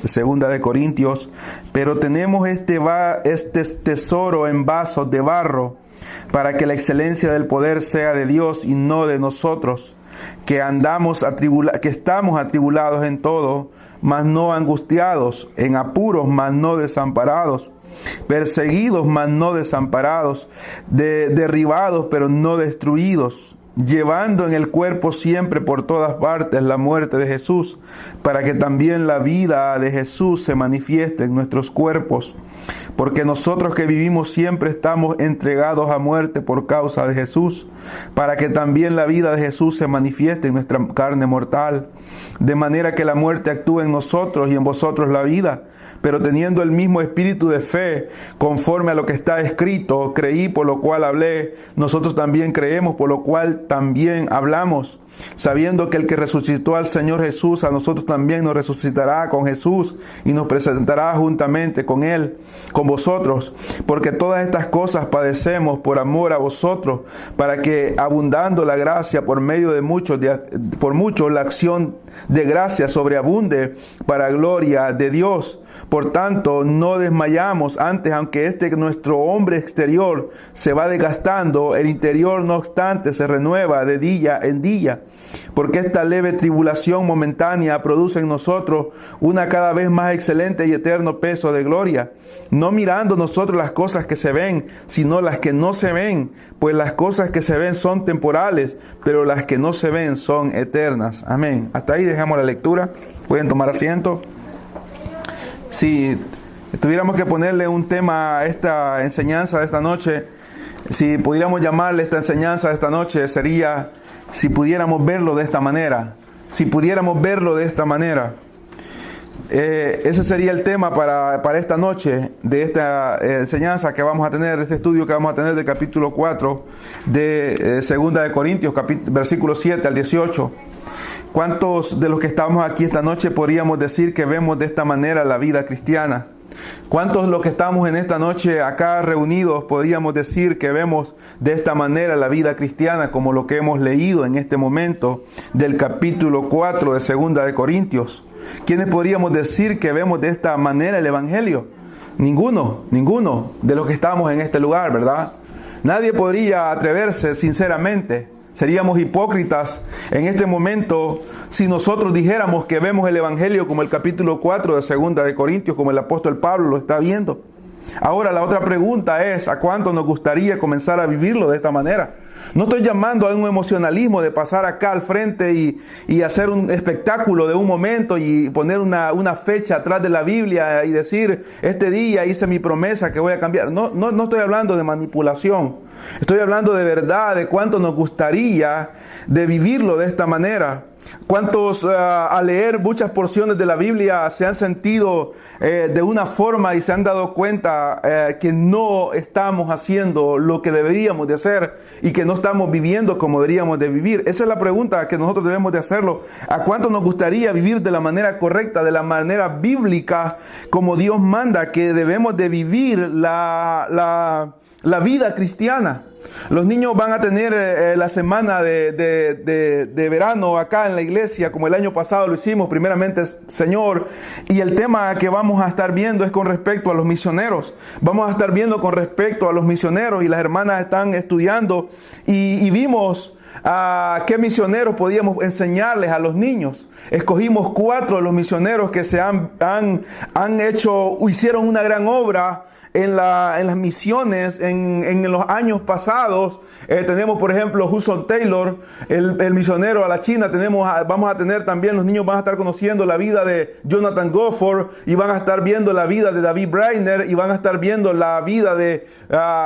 Segunda de Corintios, pero tenemos este tesoro en vasos de barro, para que la excelencia del poder sea de Dios y no de nosotros, que estamos atribulados en todo, mas no angustiados, en apuros, mas no desamparados, perseguidos, mas no desamparados, derribados, pero no destruidos, llevando en el cuerpo siempre por todas partes la muerte de Jesús, para que también la vida de Jesús se manifieste en nuestros cuerpos. Porque nosotros que vivimos siempre estamos entregados a muerte por causa de Jesús, para que también la vida de Jesús se manifieste en nuestra carne mortal. De manera que la muerte actúe en nosotros y en vosotros la vida. Pero teniendo el mismo espíritu de fe, conforme a lo que está escrito, creí, por lo cual hablé, nosotros también creemos, por lo cual también hablamos, sabiendo que el que resucitó al Señor Jesús, a nosotros también nos resucitará con Jesús y nos presentará juntamente con Él, con vosotros, porque todas estas cosas padecemos por amor a vosotros, para que abundando la gracia por medio de muchos, la acción de gracia sobreabunde para gloria de Dios. Por tanto, no desmayamos antes, aunque nuestro hombre exterior se va desgastando, el interior no obstante se renueva de día en día. Porque esta leve tribulación momentánea produce en nosotros una cada vez más excelente y eterno peso de gloria, no mirando nosotros las cosas que se ven, sino las que no se ven, pues las cosas que se ven son temporales, pero las que no se ven son eternas. Amén. Hasta ahí dejamos la lectura. Pueden tomar asiento. Si tuviéramos que ponerle un tema a esta enseñanza de esta noche, si pudiéramos llamarle esta enseñanza de esta noche, sería: si pudiéramos verlo de esta manera. Si pudiéramos verlo de esta manera. Ese sería el tema para esta noche, de esta enseñanza que vamos a tener, de este estudio que vamos a tener del capítulo 4 de Segunda de Corintios, versículos 7 al 18. ¿Cuántos de los que estamos aquí esta noche podríamos decir que vemos de esta manera la vida cristiana? ¿Cuántos de los que estamos en esta noche acá reunidos podríamos decir que vemos de esta manera la vida cristiana, como lo que hemos leído en este momento del capítulo 4 de Segunda de Corintios? ¿Quiénes podríamos decir que vemos de esta manera el Evangelio? Ninguno de los que estamos en este lugar, ¿verdad? Nadie podría atreverse sinceramente. Seríamos hipócritas en este momento si nosotros dijéramos que vemos el Evangelio como el capítulo 4 de Segunda de Corintios, como el apóstol Pablo lo está viendo. Ahora, la otra pregunta es: ¿a cuánto nos gustaría comenzar a vivirlo de esta manera? No estoy llamando a un emocionalismo de pasar acá al frente y hacer un espectáculo de un momento y poner una fecha atrás de la Biblia y decir: este día hice mi promesa que voy a cambiar. No estoy hablando de manipulación. Estoy hablando de verdad, de cuánto nos gustaría de vivirlo de esta manera. ¿Cuántos al leer muchas porciones de la Biblia se han sentido de una forma y se han dado cuenta que no estamos haciendo lo que deberíamos de hacer y que no estamos viviendo como deberíamos de vivir? Esa es la pregunta que nosotros debemos de hacerlo. ¿A cuánto nos gustaría vivir de la manera correcta, de la manera bíblica, como Dios manda que debemos de vivir la vida cristiana? Los niños van a tener la semana de verano acá en la iglesia, como el año pasado lo hicimos, primeramente Señor, y el tema que vamos a estar viendo es con respecto a los misioneros. Vamos a estar viendo con respecto a los misioneros, y las hermanas están estudiando y vimos a qué misioneros podíamos enseñarles a los niños. Escogimos 4 de los misioneros que se hicieron una gran obra en las misiones en los años pasados. Tenemos, por ejemplo, Hudson Taylor, el misionero a la China. Vamos a tener también, los niños van a estar conociendo la vida de Jonathan Gofford, y van a estar viendo la vida de David Brainerd, y van a estar viendo la vida de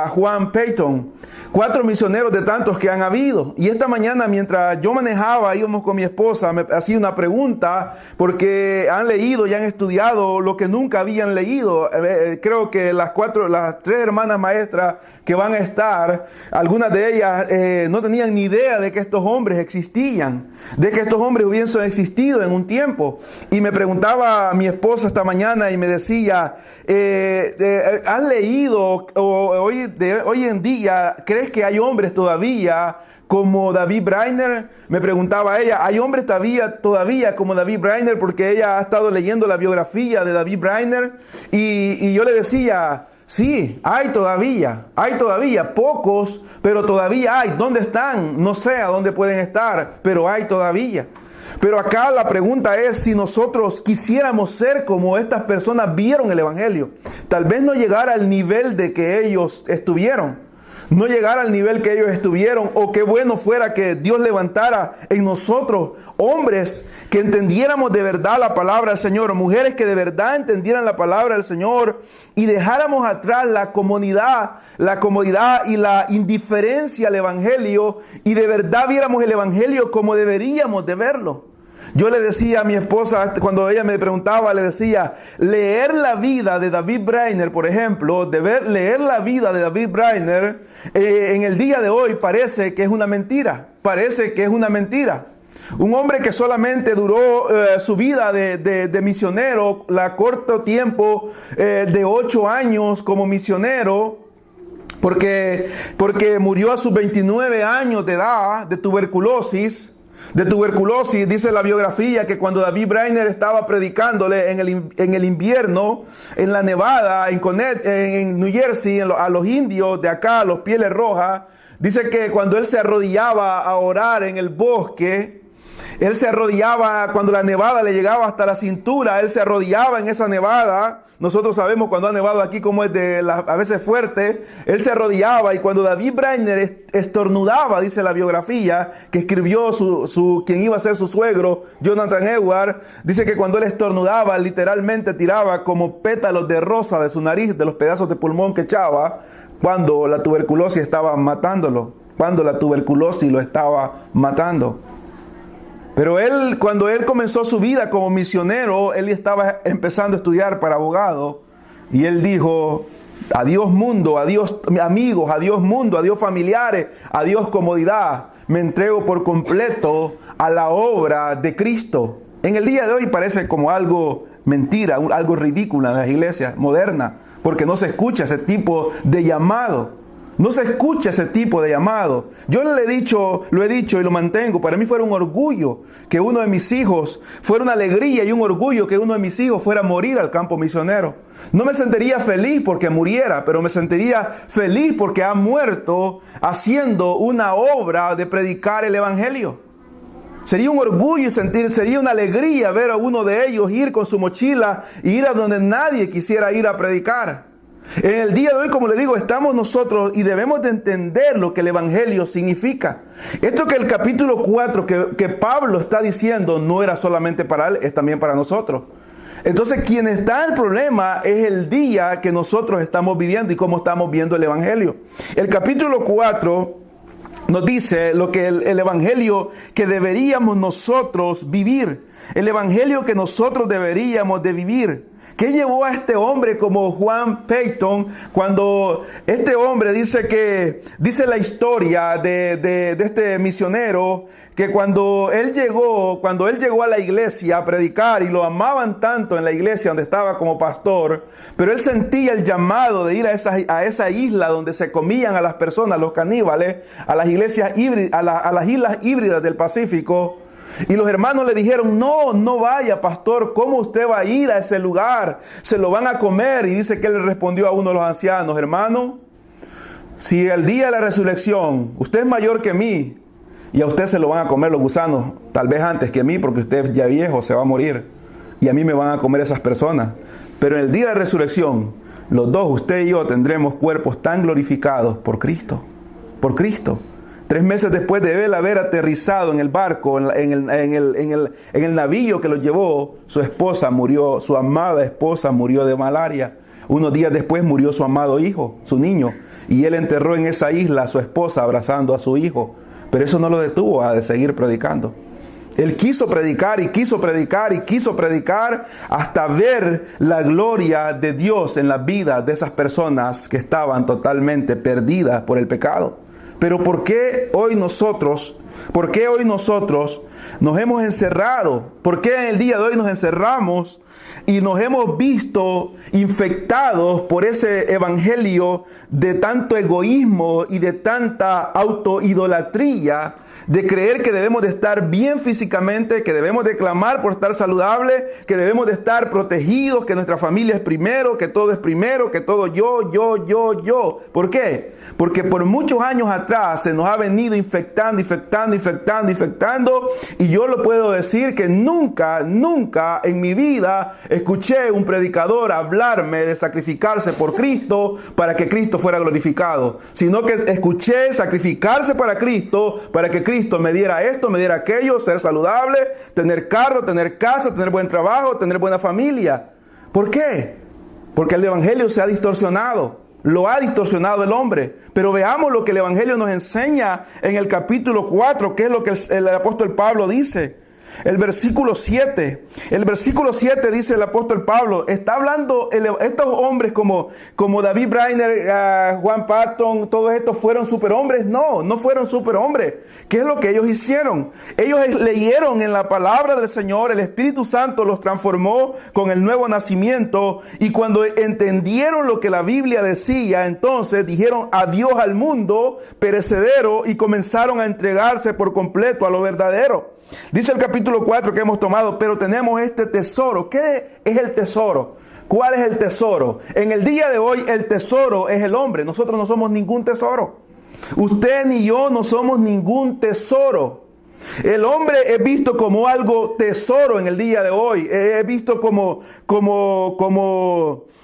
Juan Peyton. 4 misioneros de tantos que han habido. Y esta mañana, mientras yo manejaba, íbamos con mi esposa, me hacía una pregunta, porque han leído y han estudiado lo que nunca habían leído. Creo que las 3 hermanas maestras que van a estar, algunas de ellas no tenían ni idea de que estos hombres existían, de que estos hombres hubiesen existido en un tiempo. Y me preguntaba a mi esposa esta mañana y me decía, ¿has leído hoy en día, crees que hay hombres todavía como David Brainerd? Me preguntaba ella, ¿hay hombres todavía como David Brainerd? Porque ella ha estado leyendo la biografía de David Brainerd y yo le decía, sí, hay todavía, pocos, pero todavía hay. ¿Dónde están? No sé a dónde pueden estar, pero hay todavía. Pero acá la pregunta es si nosotros quisiéramos ser como estas personas vieron el Evangelio. Tal vez no llegar al nivel de que ellos estuvieron. No llegar al nivel que ellos estuvieron, o qué bueno fuera que Dios levantara en nosotros hombres que entendiéramos de verdad la palabra del Señor, o mujeres que de verdad entendieran la palabra del Señor y dejáramos atrás la comodidad y la indiferencia al Evangelio y de verdad viéramos el Evangelio como deberíamos de verlo. Yo le decía a mi esposa, cuando ella me preguntaba, le decía, leer la vida de David Brainerd, por ejemplo, leer la vida de David Brainerd, en el día de hoy parece que es una mentira. Parece que es una mentira. Un hombre que solamente duró su vida de misionero, corto tiempo de 8 años como misionero, porque murió a sus 29 años de edad de tuberculosis. Dice la biografía que cuando David Brainerd estaba predicándole en el invierno, en la Nevada, en New Jersey, a los indios de acá, a los pieles rojas, dice que cuando él se arrodillaba a orar en el bosque, él se arrodillaba cuando la nevada le llegaba hasta la cintura, él se arrodillaba en esa nevada. Nosotros sabemos cuando ha nevado aquí como es a veces fuerte, él se arrodillaba y cuando David Brainerd estornudaba, dice la biografía, que escribió quien iba a ser su suegro, Jonathan Edwards, dice que cuando él estornudaba, literalmente tiraba como pétalos de rosa de su nariz, de los pedazos de pulmón que echaba, cuando la tuberculosis estaba matándolo, cuando la tuberculosis lo estaba matando. Pero cuando él comenzó su vida como misionero, él estaba empezando a estudiar para abogado. Y él dijo, adiós mundo, adiós amigos, adiós mundo, adiós familiares, adiós comodidad. Me entrego por completo a la obra de Cristo. En el día de hoy parece como algo mentira, algo ridículo en las iglesias modernas, porque no se escucha ese tipo de llamado. No se escucha ese tipo de llamado. Yo lo he dicho y lo mantengo. Para mí fuera un orgullo que uno de mis hijos, fuera una alegría y un orgullo que uno de mis hijos fuera a morir al campo misionero. No me sentiría feliz porque muriera, pero me sentiría feliz porque ha muerto haciendo una obra de predicar el Evangelio. Sería un orgullo y sería una alegría ver a uno de ellos ir con su mochila y ir a donde nadie quisiera ir a predicar. En el día de hoy, como le digo, estamos nosotros y debemos de entender lo que el Evangelio significa. Esto que el capítulo 4 que Pablo está diciendo no era solamente para él, es también para nosotros. Entonces, quien está en el problema es el día que nosotros estamos viviendo y cómo estamos viendo el Evangelio. El capítulo 4 nos dice lo que el Evangelio que deberíamos nosotros vivir. El Evangelio que nosotros deberíamos de vivir. ¿Qué llevó a este hombre como Juan Peyton cuando este hombre dice la historia de este misionero que cuando él llegó a la iglesia a predicar y lo amaban tanto en la iglesia donde estaba como pastor, pero él sentía el llamado de ir a esa isla donde se comían a las personas, los caníbales, a las iglesias a las islas híbridas del Pacífico? Y los hermanos le dijeron, no vaya, pastor, ¿cómo usted va a ir a ese lugar? Se lo van a comer. Y dice que él le respondió a uno de los ancianos, hermano, si el día de la resurrección usted es mayor que mí y a usted se lo van a comer los gusanos, tal vez antes que a mí, porque usted ya viejo se va a morir y a mí me van a comer esas personas. Pero en el día de la resurrección, los dos, usted y yo, tendremos cuerpos tan glorificados por Cristo. 3 meses después de él haber aterrizado en el barco, en el navío que lo llevó, su esposa murió, su amada esposa murió de malaria. Unos días después murió su amado hijo, su niño, y él enterró en esa isla a su esposa abrazando a su hijo. Pero eso no lo detuvo de seguir predicando. Él quiso predicar y quiso predicar y quiso predicar hasta ver la gloria de Dios en la vida de esas personas que estaban totalmente perdidas por el pecado. Pero ¿por qué hoy nosotros nos hemos encerrado? ¿Por qué en el día de hoy nos encerramos y nos hemos visto infectados por ese evangelio de tanto egoísmo y de tanta autoidolatría? De creer que debemos de estar bien físicamente, que debemos de clamar por estar saludable, que debemos de estar protegidos, que nuestra familia es primero, que todo es primero, que todo yo. ¿Por qué? Porque por muchos años atrás se nos ha venido infectando, y yo lo puedo decir que nunca en mi vida escuché un predicador hablarme de sacrificarse por Cristo para que Cristo fuera glorificado, sino que escuché sacrificarse para Cristo, para que Cristo me diera esto, me diera aquello, ser saludable, tener carro, tener casa, tener buen trabajo, tener buena familia. ¿Por qué? Porque el evangelio se ha distorsionado. Lo ha distorsionado el hombre. Pero veamos lo que el evangelio nos enseña en el capítulo 4, que es lo que el apóstol Pablo dice. El versículo 7 dice el apóstol Pablo, está hablando, estos hombres como David Brainerd, Juan Patton, todos estos fueron superhombres. No fueron superhombres. ¿Qué es lo que ellos hicieron? Ellos leyeron en la palabra del Señor, el Espíritu Santo los transformó con el nuevo nacimiento, y cuando entendieron lo que la Biblia decía, entonces dijeron adiós al mundo perecedero y comenzaron a entregarse por completo a lo verdadero. Dice el capítulo 4 que hemos tomado, pero tenemos este tesoro. ¿Qué es el tesoro? ¿Cuál es el tesoro? En el día de hoy el tesoro es el hombre. Nosotros no somos ningún tesoro. Usted ni yo no somos ningún tesoro. El hombre es visto como algo tesoro en el día de hoy. Es visto como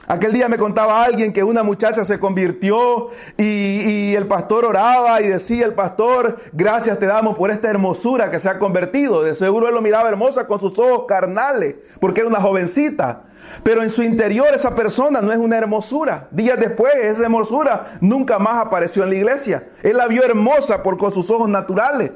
aquel día me contaba alguien que una muchacha se convirtió y el pastor oraba y decía el pastor, gracias te damos por esta hermosura que se ha convertido. De seguro él lo miraba hermosa con sus ojos carnales porque era una jovencita. Pero en su interior esa persona no es una hermosura. Días después esa hermosura nunca más apareció en la iglesia. Él la vio hermosa con sus ojos naturales.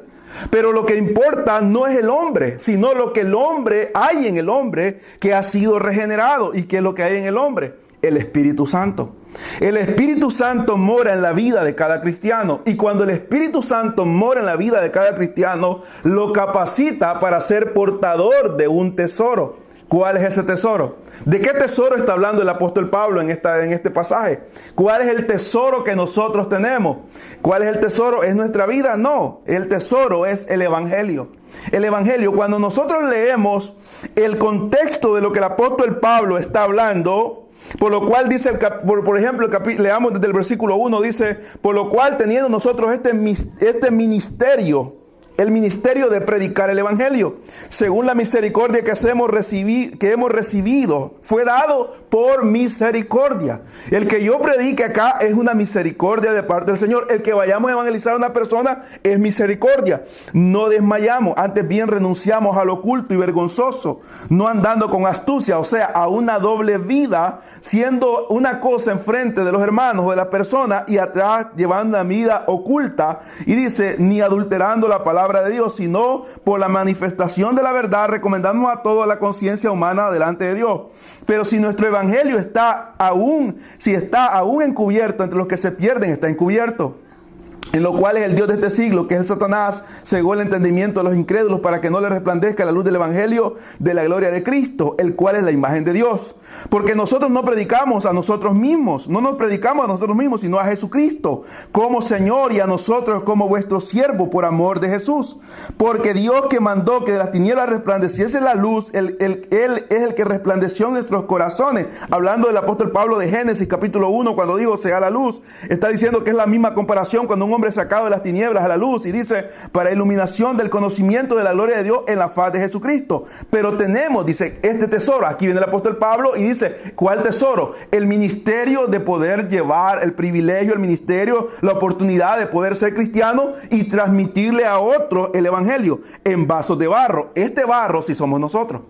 Pero lo que importa no es el hombre, sino lo que el hombre hay en el hombre que ha sido regenerado. ¿Y qué es lo que hay en el hombre? El Espíritu Santo. El Espíritu Santo mora en la vida de cada cristiano. Y cuando el Espíritu Santo mora en la vida de cada cristiano, lo capacita para ser portador de un tesoro. ¿Cuál es ese tesoro? ¿De qué tesoro está hablando el apóstol Pablo en este pasaje? ¿Cuál es el tesoro que nosotros tenemos? ¿Cuál es el tesoro? ¿Es nuestra vida? No, el tesoro es el evangelio. El evangelio, cuando nosotros leemos el contexto de lo que el apóstol Pablo está hablando, por lo cual dice, por ejemplo, leamos desde el versículo 1, dice, por lo cual teniendo nosotros este ministerio, el ministerio de predicar el evangelio, según la misericordia que hemos recibido, fue dado por misericordia. El que yo predique acá es una misericordia de parte del Señor. El que vayamos a evangelizar a una persona es misericordia. No desmayamos, antes bien renunciamos a lo oculto y vergonzoso, no andando con astucia, o sea, a una doble vida, siendo una cosa enfrente de los hermanos o de la persona y atrás llevando una vida oculta. Y dice, ni adulterando la palabra de Dios, sino por la manifestación de la verdad, recomendamos a toda la conciencia humana delante de Dios. Pero si nuestro evangelio está aún encubierto, entre los que se pierden está encubierto, en lo cual es el Dios de este siglo, que es el Satanás, cegó el entendimiento de los incrédulos para que no les resplandezca la luz del evangelio de la gloria de Cristo, el cual es la imagen de Dios. Porque nosotros no predicamos a nosotros mismos, no nos predicamos a nosotros mismos, sino a Jesucristo como Señor y a nosotros como vuestro siervo por amor de Jesús. Porque Dios que mandó que de las tinieblas resplandeciese la luz, Él es el que resplandeció en nuestros corazones. Hablando del apóstol Pablo de Génesis capítulo 1, cuando digo sea la luz, está diciendo que es la misma comparación cuando un hombre sacado de las tinieblas a la luz, y dice, para iluminación del conocimiento de la gloria de Dios en la faz de Jesucristo. Pero tenemos, dice, este tesoro. Aquí viene el apóstol Pablo y dice, ¿cuál tesoro? El ministerio de poder llevar, el privilegio, el ministerio, la oportunidad de poder ser cristiano y transmitirle a otros el evangelio en vasos de barro. Este barro sí somos nosotros.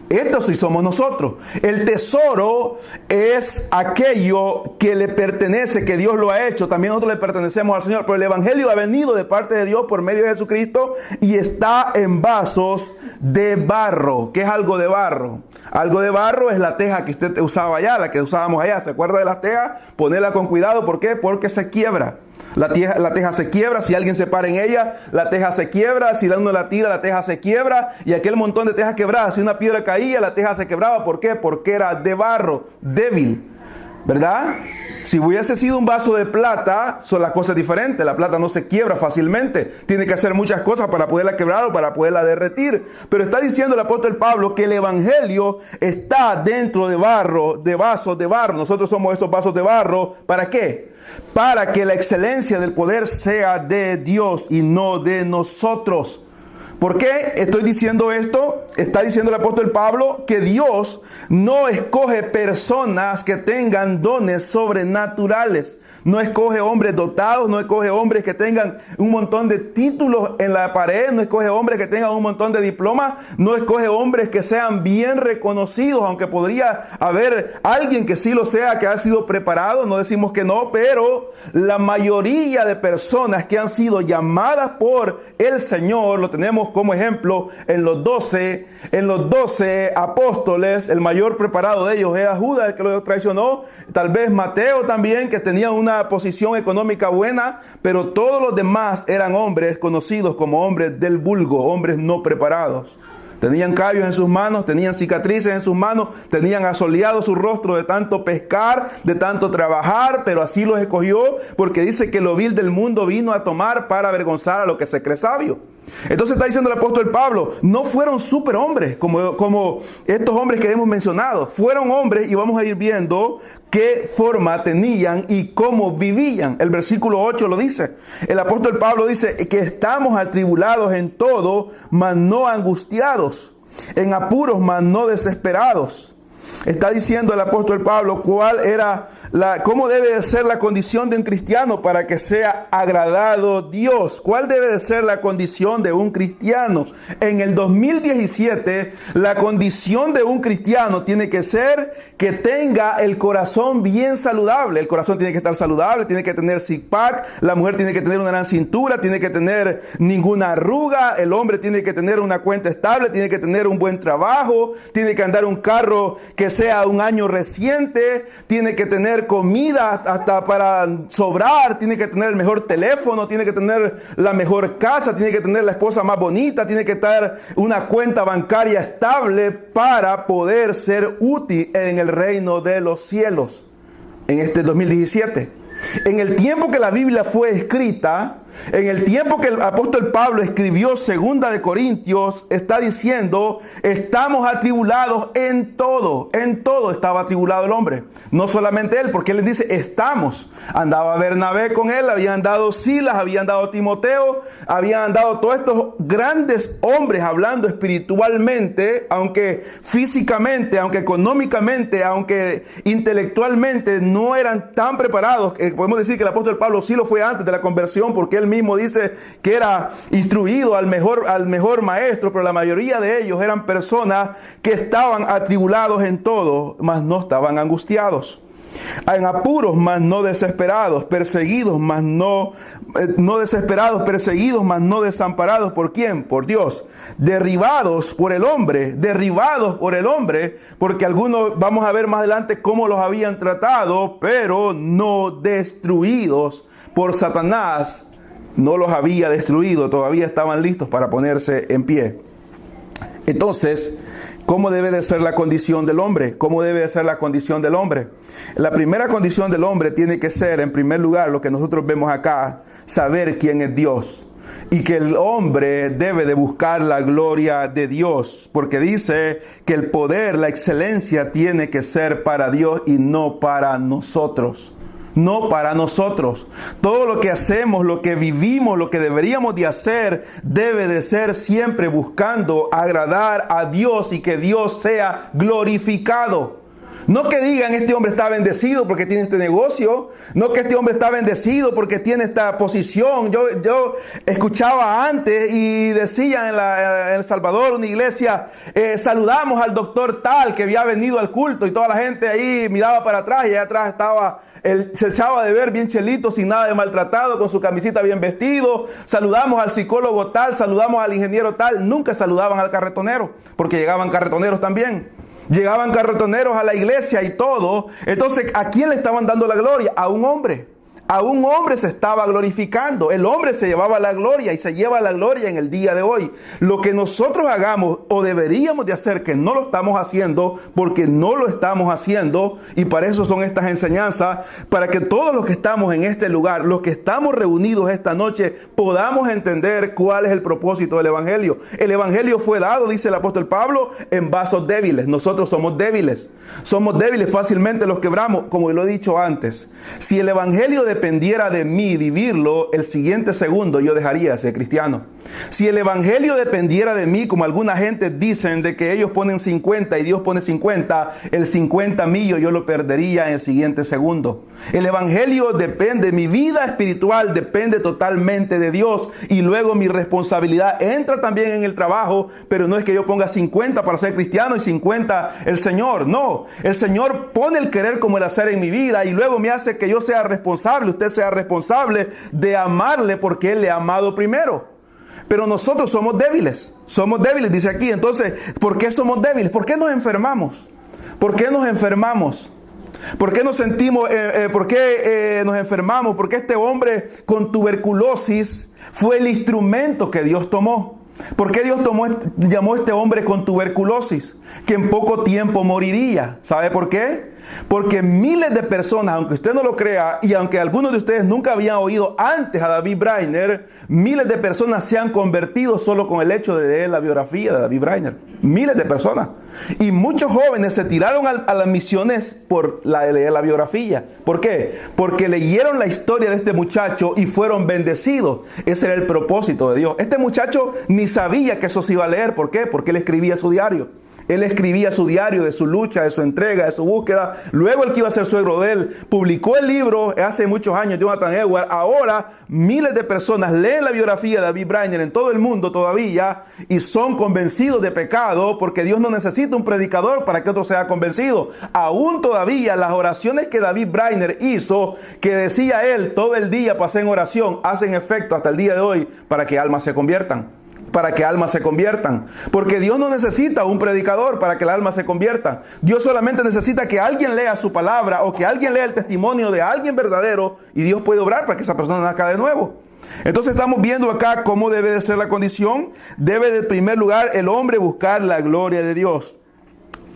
Estos sí somos nosotros. El tesoro es aquello que le pertenece, que Dios lo ha hecho. También nosotros le pertenecemos al Señor. Pero el Evangelio ha venido de parte de Dios por medio de Jesucristo y está en vasos de barro. ¿Qué es algo de barro? Algo de barro es la teja que usted usaba allá, la que usábamos allá. ¿Se acuerda de las tejas? Ponerla con cuidado. ¿Por qué? Porque se quiebra. La teja se quiebra, si alguien se para en ella, la teja se quiebra, si uno la tira, la teja se quiebra, y aquel montón de tejas quebradas, si una piedra caía, la teja se quebraba. ¿Por qué? Porque era de barro, débil, ¿verdad? Si hubiese sido un vaso de plata, son las cosas diferentes. La plata no se quiebra fácilmente. Tiene que hacer muchas cosas para poderla quebrar o para poderla derretir. Pero está diciendo el apóstol Pablo que el evangelio está dentro de barro, de vasos de barro. Nosotros somos estos vasos de barro. ¿Para qué? Para que la excelencia del poder sea de Dios y no de nosotros. ¿Por qué estoy diciendo esto? Está diciendo el apóstol Pablo que Dios no escoge personas que tengan dones sobrenaturales. No escoge hombres dotados, no escoge hombres que tengan un montón de títulos en la pared, no escoge hombres que tengan un montón de diplomas, no escoge hombres que sean bien reconocidos, aunque podría haber alguien que sí lo sea, que ha sido preparado, no decimos que no, pero la mayoría de personas que han sido llamadas por el Señor, lo tenemos como ejemplo en los 12 apóstoles. El mayor preparado de ellos era Judas, el que lo traicionó, tal vez Mateo también, que tenía una posición económica buena, pero todos los demás eran hombres conocidos como hombres del vulgo, hombres no preparados. Tenían callos en sus manos, tenían cicatrices en sus manos, tenían asoleado su rostro de tanto pescar, de tanto trabajar, pero así los escogió porque dice que lo vil del mundo vino a tomar para avergonzar a lo que se cree sabio. Entonces está diciendo el apóstol Pablo, no fueron superhombres como estos hombres que hemos mencionado. Fueron hombres y vamos a ir viendo qué forma tenían y cómo vivían. El versículo 8 lo dice. El apóstol Pablo dice que estamos atribulados en todo, mas no angustiados, en apuros, mas no desesperados. Está diciendo el apóstol Pablo cómo debe de ser la condición de un cristiano para que sea agradado Dios. ¿Cuál debe de ser la condición de un cristiano? En el 2017, la condición de un cristiano tiene que ser que tenga el corazón bien saludable. El corazón tiene que estar saludable, tiene que tener six-pack, la mujer tiene que tener una gran cintura, tiene que tener ninguna arruga, el hombre tiene que tener una cuenta estable, tiene que tener un buen trabajo, tiene que andar un carro que sea un año reciente, tiene que tener comida hasta para sobrar, tiene que tener el mejor teléfono, tiene que tener la mejor casa, tiene que tener la esposa más bonita, tiene que tener una cuenta bancaria estable para poder ser útil en el reino de los cielos en este 2017. En el tiempo que la Biblia fue escrita, en el tiempo que el apóstol Pablo escribió 2 de Corintios, está diciendo, estamos atribulados en todo estaba atribulado el hombre. No solamente él, porque él dice, estamos. Andaba Bernabé con él, habían andado Silas, habían andado Timoteo, habían andado todos estos grandes hombres hablando espiritualmente, aunque físicamente, aunque económicamente, aunque intelectualmente no eran tan preparados. Podemos decir que el apóstol Pablo sí lo fue antes de la conversión, porque él mismo dice que era instruido al mejor maestro, pero la mayoría de ellos eran personas que estaban atribulados en todo, mas no estaban angustiados. En apuros, mas no desesperados, perseguidos, mas no desesperados, perseguidos, mas no desamparados. ¿Por quién? Por Dios. Derribados por el hombre, porque algunos vamos a ver más adelante cómo los habían tratado, pero no destruidos por Satanás. No los había destruido, todavía estaban listos para ponerse en pie. Entonces, ¿cómo debe de ser la condición del hombre? ¿Cómo debe de ser la condición del hombre? La primera condición del hombre tiene que ser, en primer lugar, lo que nosotros vemos acá, saber quién es Dios. Y que el hombre debe de buscar la gloria de Dios, porque dice que el poder, la excelencia tiene que ser para Dios y no para nosotros. No para nosotros. Todo lo que hacemos, lo que vivimos, lo que deberíamos de hacer, debe de ser siempre buscando agradar a Dios y que Dios sea glorificado. No que digan este hombre está bendecido porque tiene este negocio. No que este hombre está bendecido porque tiene esta posición. Yo escuchaba antes y decían en El Salvador, una iglesia, saludamos al doctor tal que había venido al culto, y toda la gente ahí miraba para atrás y allá atrás estaba, se echaba de ver bien chelito, sin nada de maltratado, con su camisita bien vestido. Saludamos al psicólogo tal, saludamos al ingeniero tal. Nunca saludaban al carretonero, porque llegaban carretoneros también. Llegaban carretoneros a la iglesia y todo. Entonces, ¿a quién le estaban dando la gloria? A un hombre. A un hombre se estaba glorificando. El hombre se llevaba la gloria y se lleva la gloria en el día de hoy. Lo que nosotros hagamos o deberíamos de hacer, que no lo estamos haciendo, porque no lo estamos haciendo, y para eso son estas enseñanzas, para que todos los que estamos en este lugar, los que estamos reunidos esta noche, podamos entender cuál es el propósito del evangelio. El evangelio fue dado, dice el apóstol Pablo, en vasos débiles. Nosotros somos débiles. Somos débiles, fácilmente los quebramos, como lo he dicho antes. Si el evangelio dependiera de mí vivirlo, el siguiente segundo yo dejaría de ser cristiano. Si el evangelio dependiera de mí, como alguna gente dicen de que ellos ponen 50 y Dios pone 50, el 50 mío yo lo perdería en el siguiente segundo. El evangelio depende, mi vida espiritual depende totalmente de Dios, y luego mi responsabilidad entra también en el trabajo, pero no es que yo ponga 50 para ser cristiano y 50 el Señor. No, el Señor pone el querer como el hacer en mi vida, y luego me hace que yo sea responsable, usted sea responsable de amarle porque Él le ha amado primero. Pero nosotros somos débiles, dice aquí. Entonces, ¿por qué somos débiles? ¿Por qué nos enfermamos? ¿Por qué nos enfermamos? ¿Por qué nos sentimos, nos enfermamos? Porque este hombre con tuberculosis fue el instrumento que Dios tomó. ¿Por qué Dios llamó a este hombre con tuberculosis? Que en poco tiempo moriría. ¿Sabe por qué? Porque miles de personas, aunque usted no lo crea, y aunque algunos de ustedes nunca habían oído antes a David Brainerd, miles de personas se han convertido solo con el hecho de leer la biografía de David Brainerd. Miles de personas. Y muchos jóvenes se tiraron a las misiones por leer la biografía. ¿Por qué? Porque leyeron la historia de este muchacho y fueron bendecidos. Ese era el propósito de Dios. Este muchacho ni sabía que eso se iba a leer. ¿Por qué? Porque él escribía su diario. Él escribía su diario de su lucha, de su entrega, de su búsqueda. Luego el que iba a ser suegro de él publicó el libro hace muchos años, Jonathan Edwards. Ahora miles de personas leen la biografía de David Brainerd en todo el mundo todavía y son convencidos de pecado, porque Dios no necesita un predicador para que otro sea convencido. Aún todavía las oraciones que David Brainerd hizo, que decía él, todo el día pasé en oración, hacen efecto hasta el día de hoy para que almas se conviertan. Porque Dios no necesita un predicador para que el alma se convierta. Dios solamente necesita que alguien lea su palabra o que alguien lea el testimonio de alguien verdadero, y Dios puede obrar para que esa persona nazca de nuevo. Entonces estamos viendo acá cómo debe de ser la condición. Debe de, en primer lugar, el hombre buscar la gloria de Dios.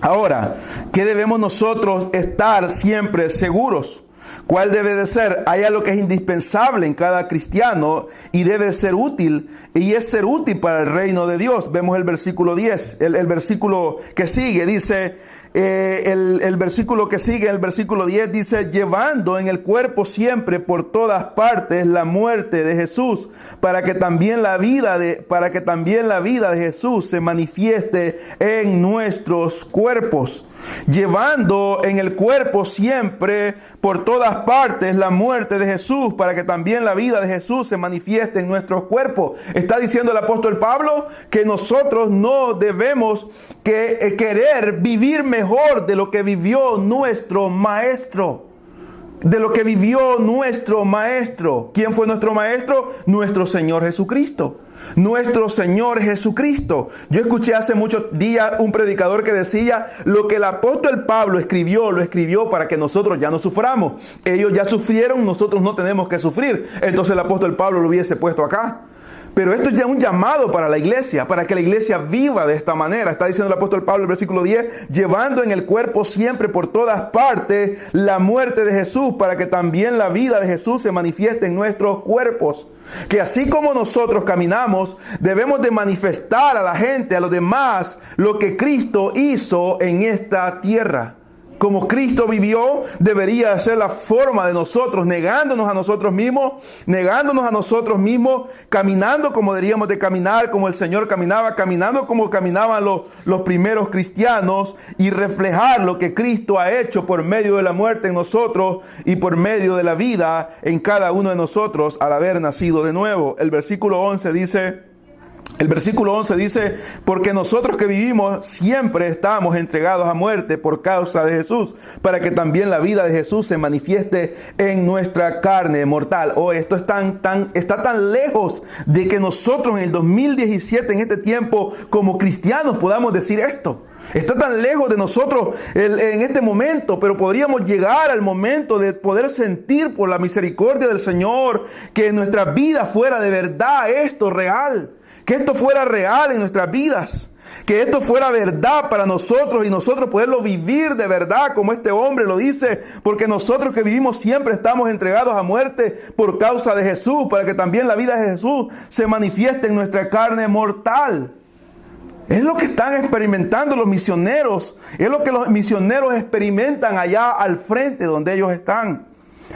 Ahora, ¿qué debemos nosotros estar siempre seguros? ¿Cuál debe de ser? Hay algo que es indispensable en cada cristiano y debe de ser útil, y es ser útil para el reino de Dios. Vemos el versículo 10, el versículo que sigue, dice, el versículo que sigue, el versículo 10 dice, llevando en el cuerpo siempre por todas partes la muerte de Jesús, para que también la vida de Jesús se manifieste en nuestros cuerpos. Llevando en el cuerpo siempre por todas partes la muerte de Jesús, para que también la vida de Jesús se manifieste en nuestros cuerpos. Está diciendo el apóstol Pablo que nosotros no debemos querer vivir mejor de lo que vivió nuestro maestro. ¿Quién fue nuestro maestro? Nuestro Señor Jesucristo. Nuestro Señor Jesucristo. Yo escuché hace muchos días un predicador que decía, lo que el apóstol Pablo escribió, lo escribió para que nosotros ya no suframos. Ellos ya sufrieron, nosotros no tenemos que sufrir. Entonces el apóstol Pablo lo hubiese puesto acá. Pero esto es ya un llamado para la iglesia, para que la iglesia viva de esta manera. Está diciendo el apóstol Pablo en el versículo 10, llevando en el cuerpo siempre por todas partes la muerte de Jesús, para que también la vida de Jesús se manifieste en nuestros cuerpos. Que así como nosotros caminamos, debemos de manifestar a la gente, a los demás, lo que Cristo hizo en esta tierra. como Cristo vivió, debería ser la forma de nosotros, negándonos a nosotros mismos, caminando como deberíamos de caminar, como el Señor caminaba, caminando como caminaban los primeros cristianos, y reflejar lo que Cristo ha hecho por medio de la muerte en nosotros y por medio de la vida en cada uno de nosotros al haber nacido de nuevo. El versículo 11 dice, porque nosotros que vivimos siempre estamos entregados a muerte por causa de Jesús, para que también la vida de Jesús se manifieste en nuestra carne mortal. Esto está tan lejos de que nosotros en el 2017, en este tiempo, como cristianos podamos decir esto. Está tan lejos de nosotros en este momento, pero podríamos llegar al momento de poder sentir por la misericordia del Señor que en nuestra vida fuera de verdad esto real. Que esto fuera real en nuestras vidas, que esto fuera verdad para nosotros y nosotros poderlo vivir de verdad como este hombre lo dice, porque nosotros que vivimos siempre estamos entregados a muerte por causa de Jesús, para que también la vida de Jesús se manifieste en nuestra carne mortal. Es lo que están experimentando los misioneros, es lo que los misioneros experimentan allá al frente donde ellos están.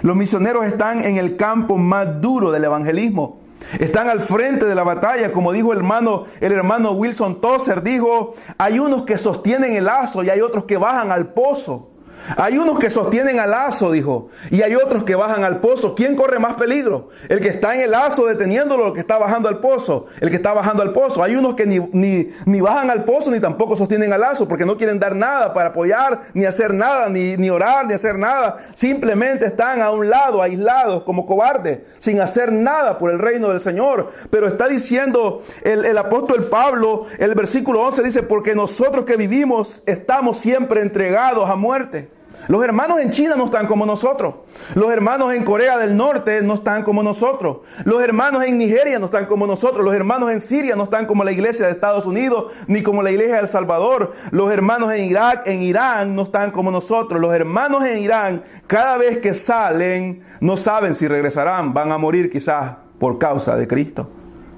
Los misioneros están en el campo más duro del evangelismo. Están al frente de la batalla, como dijo el hermano Wilson Tozer, dijo, hay unos que sostienen el lazo y hay otros que bajan al pozo. Hay unos que sostienen al lazo, dijo, y hay otros que bajan al pozo. ¿Quién corre más peligro? ¿El que está en el lazo deteniéndolo o el que está bajando al pozo? El que está bajando al pozo. Hay unos que ni bajan al pozo ni tampoco sostienen al lazo porque no quieren dar nada para apoyar, ni hacer nada, ni orar, ni hacer nada. Simplemente están a un lado, aislados, como cobardes, sin hacer nada por el reino del Señor. Pero está diciendo el apóstol Pablo, el versículo 11 dice, porque nosotros que vivimos estamos siempre entregados a muerte. Los hermanos en China no están como nosotros. Los hermanos en Corea del Norte no están como nosotros. Los hermanos en Nigeria no están como nosotros. Los hermanos en Siria no están como la iglesia de Estados Unidos, ni como la iglesia de El Salvador. Los hermanos en Irak, en Irán no están como nosotros. Los hermanos en Irán, cada vez que salen, no saben si regresarán. Van a morir quizás por causa de Cristo.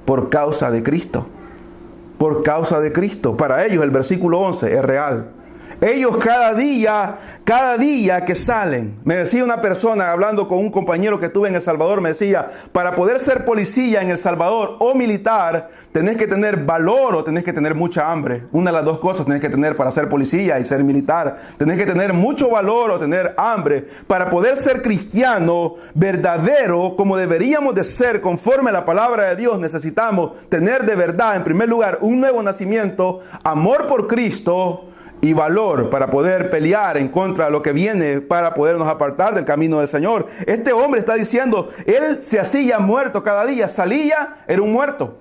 Por causa de Cristo. Por causa de Cristo. Para ellos el versículo 11 es real. Ellos cada día que salen, me decía una persona hablando con un compañero que tuve en El Salvador, me decía, para poder ser policía en El Salvador o militar, tenés que tener valor o tenés que tener mucha hambre. Una de las dos cosas tenés que tener para ser policía y ser militar. Tenés que tener mucho valor o tener hambre. Para poder ser cristiano verdadero, como deberíamos de ser conforme a la palabra de Dios, necesitamos tener de verdad, en primer lugar, un nuevo nacimiento, amor por Cristo y valor para poder pelear en contra de lo que viene, para podernos apartar del camino del Señor. Este hombre está diciendo, él se hacía muerto cada día, salía, era un muerto.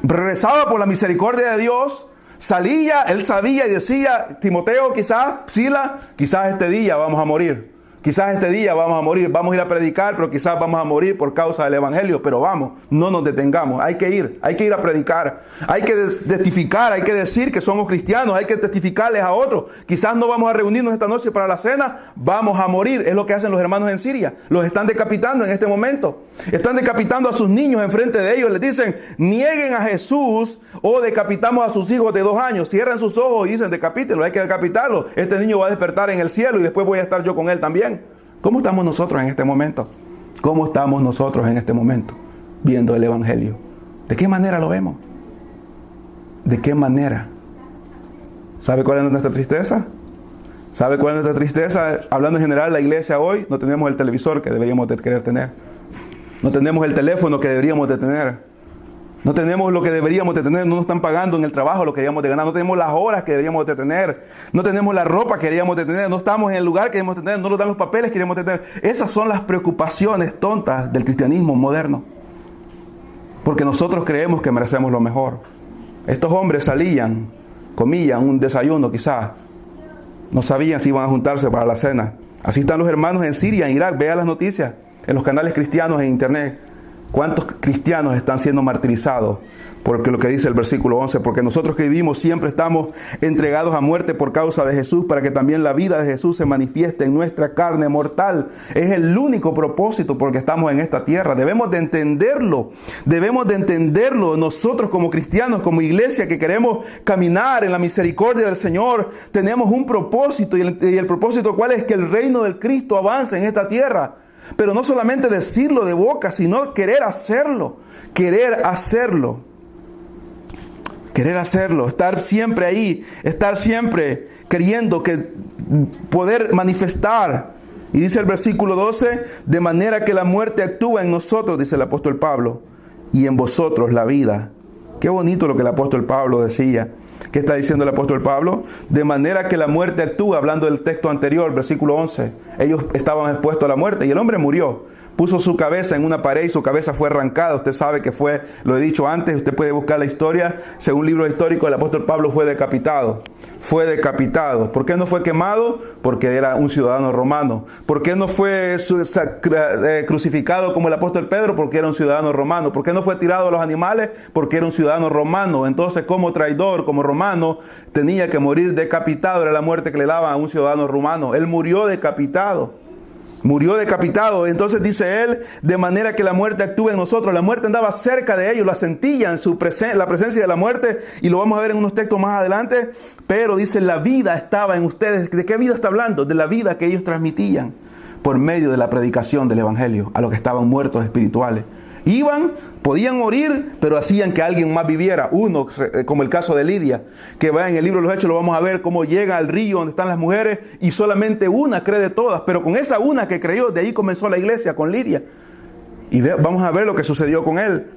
Regresaba por la misericordia de Dios, salía, él sabía y decía, Timoteo, quizás, Sila, quizás este día vamos a morir. Quizás este día vamos a morir, vamos a ir a predicar, pero quizás vamos a morir por causa del evangelio. Pero vamos, no nos detengamos, hay que ir a predicar, hay que testificar, hay que decir que somos cristianos, hay que testificarles a otros. Quizás no vamos a reunirnos esta noche para la cena, vamos a morir. Es lo que hacen los hermanos en Siria, los están decapitando en este momento. Están decapitando a sus niños enfrente de ellos, les dicen, nieguen a Jesús o decapitamos a sus hijos de 2 años. Cierran sus ojos y dicen, decapítenlo, hay que decapitarlo. Este niño va a despertar en el cielo y después voy a estar yo con él también. ¿Cómo estamos nosotros en este momento? ¿Cómo estamos nosotros en este momento viendo el evangelio? ¿De qué manera lo vemos? ¿De qué manera? ¿Sabe cuál es nuestra tristeza? ¿Sabe cuál es nuestra tristeza? Hablando en general, la iglesia hoy no tenemos el televisor que deberíamos de querer tener. No tenemos el teléfono que deberíamos de tener. No tenemos lo que deberíamos de tener. No nos están pagando en el trabajo lo que deberíamos de ganar. No tenemos las horas que deberíamos de tener. No tenemos la ropa que deberíamos de tener. No estamos en el lugar que deberíamos de tener. No nos dan los papeles que deberíamos de tener. Esas son las preocupaciones tontas del cristianismo moderno. Porque nosotros creemos que merecemos lo mejor. Estos hombres salían, comían un desayuno quizás. No sabían si iban a juntarse para la cena. Así están los hermanos en Siria, en Irak. Vea las noticias en los canales cristianos en internet. ¿Cuántos cristianos están siendo martirizados? Porque lo que dice el versículo 11, porque nosotros que vivimos siempre estamos entregados a muerte por causa de Jesús, para que también la vida de Jesús se manifieste en nuestra carne mortal. Es el único propósito por el que estamos en esta tierra. Debemos de entenderlo. Nosotros como cristianos, como iglesia que queremos caminar en la misericordia del Señor, tenemos un propósito. Y el propósito, ¿cuál es? Que el reino del Cristo avance en esta tierra. Pero no solamente decirlo de boca, sino querer hacerlo. Estar siempre ahí, estar siempre queriendo poder manifestar. Y dice el versículo 12, de manera que la muerte actúa en nosotros, dice el apóstol Pablo, y en vosotros la vida. Qué bonito lo que el apóstol Pablo decía. ¿Qué está diciendo el apóstol Pablo? De manera que la muerte actúa, hablando del texto anterior, versículo 11. Ellos estaban expuestos a la muerte y el hombre murió. Puso su cabeza en una pared y su cabeza fue arrancada. Usted sabe que fue, lo he dicho antes, usted puede buscar la historia. Según libro histórico, el apóstol Pablo fue decapitado. ¿Por qué no fue quemado? Porque era un ciudadano romano. ¿Por qué no fue crucificado como el apóstol Pedro? Porque era un ciudadano romano. ¿Por qué no fue tirado a los animales? Porque era un ciudadano romano. Entonces, como traidor, como romano, tenía que morir decapitado. Era la muerte que le daban a un ciudadano romano. Él murió decapitado. Entonces dice él, de manera que la muerte actúa en nosotros. La muerte andaba cerca de ellos, la sentían, la presencia de la muerte, y lo vamos a ver en unos textos más adelante. Pero dice, la vida estaba en ustedes. ¿De qué vida está hablando? De la vida que ellos transmitían por medio de la predicación del evangelio a los que estaban muertos espirituales. Podían morir, pero hacían que alguien más viviera. Uno, como el caso de Lidia, que va en el libro de los Hechos, lo vamos a ver cómo llega al río donde están las mujeres y solamente una cree de todas. Pero con esa una que creyó, de ahí comenzó la iglesia, con Lidia. Y vamos a ver lo que sucedió con él.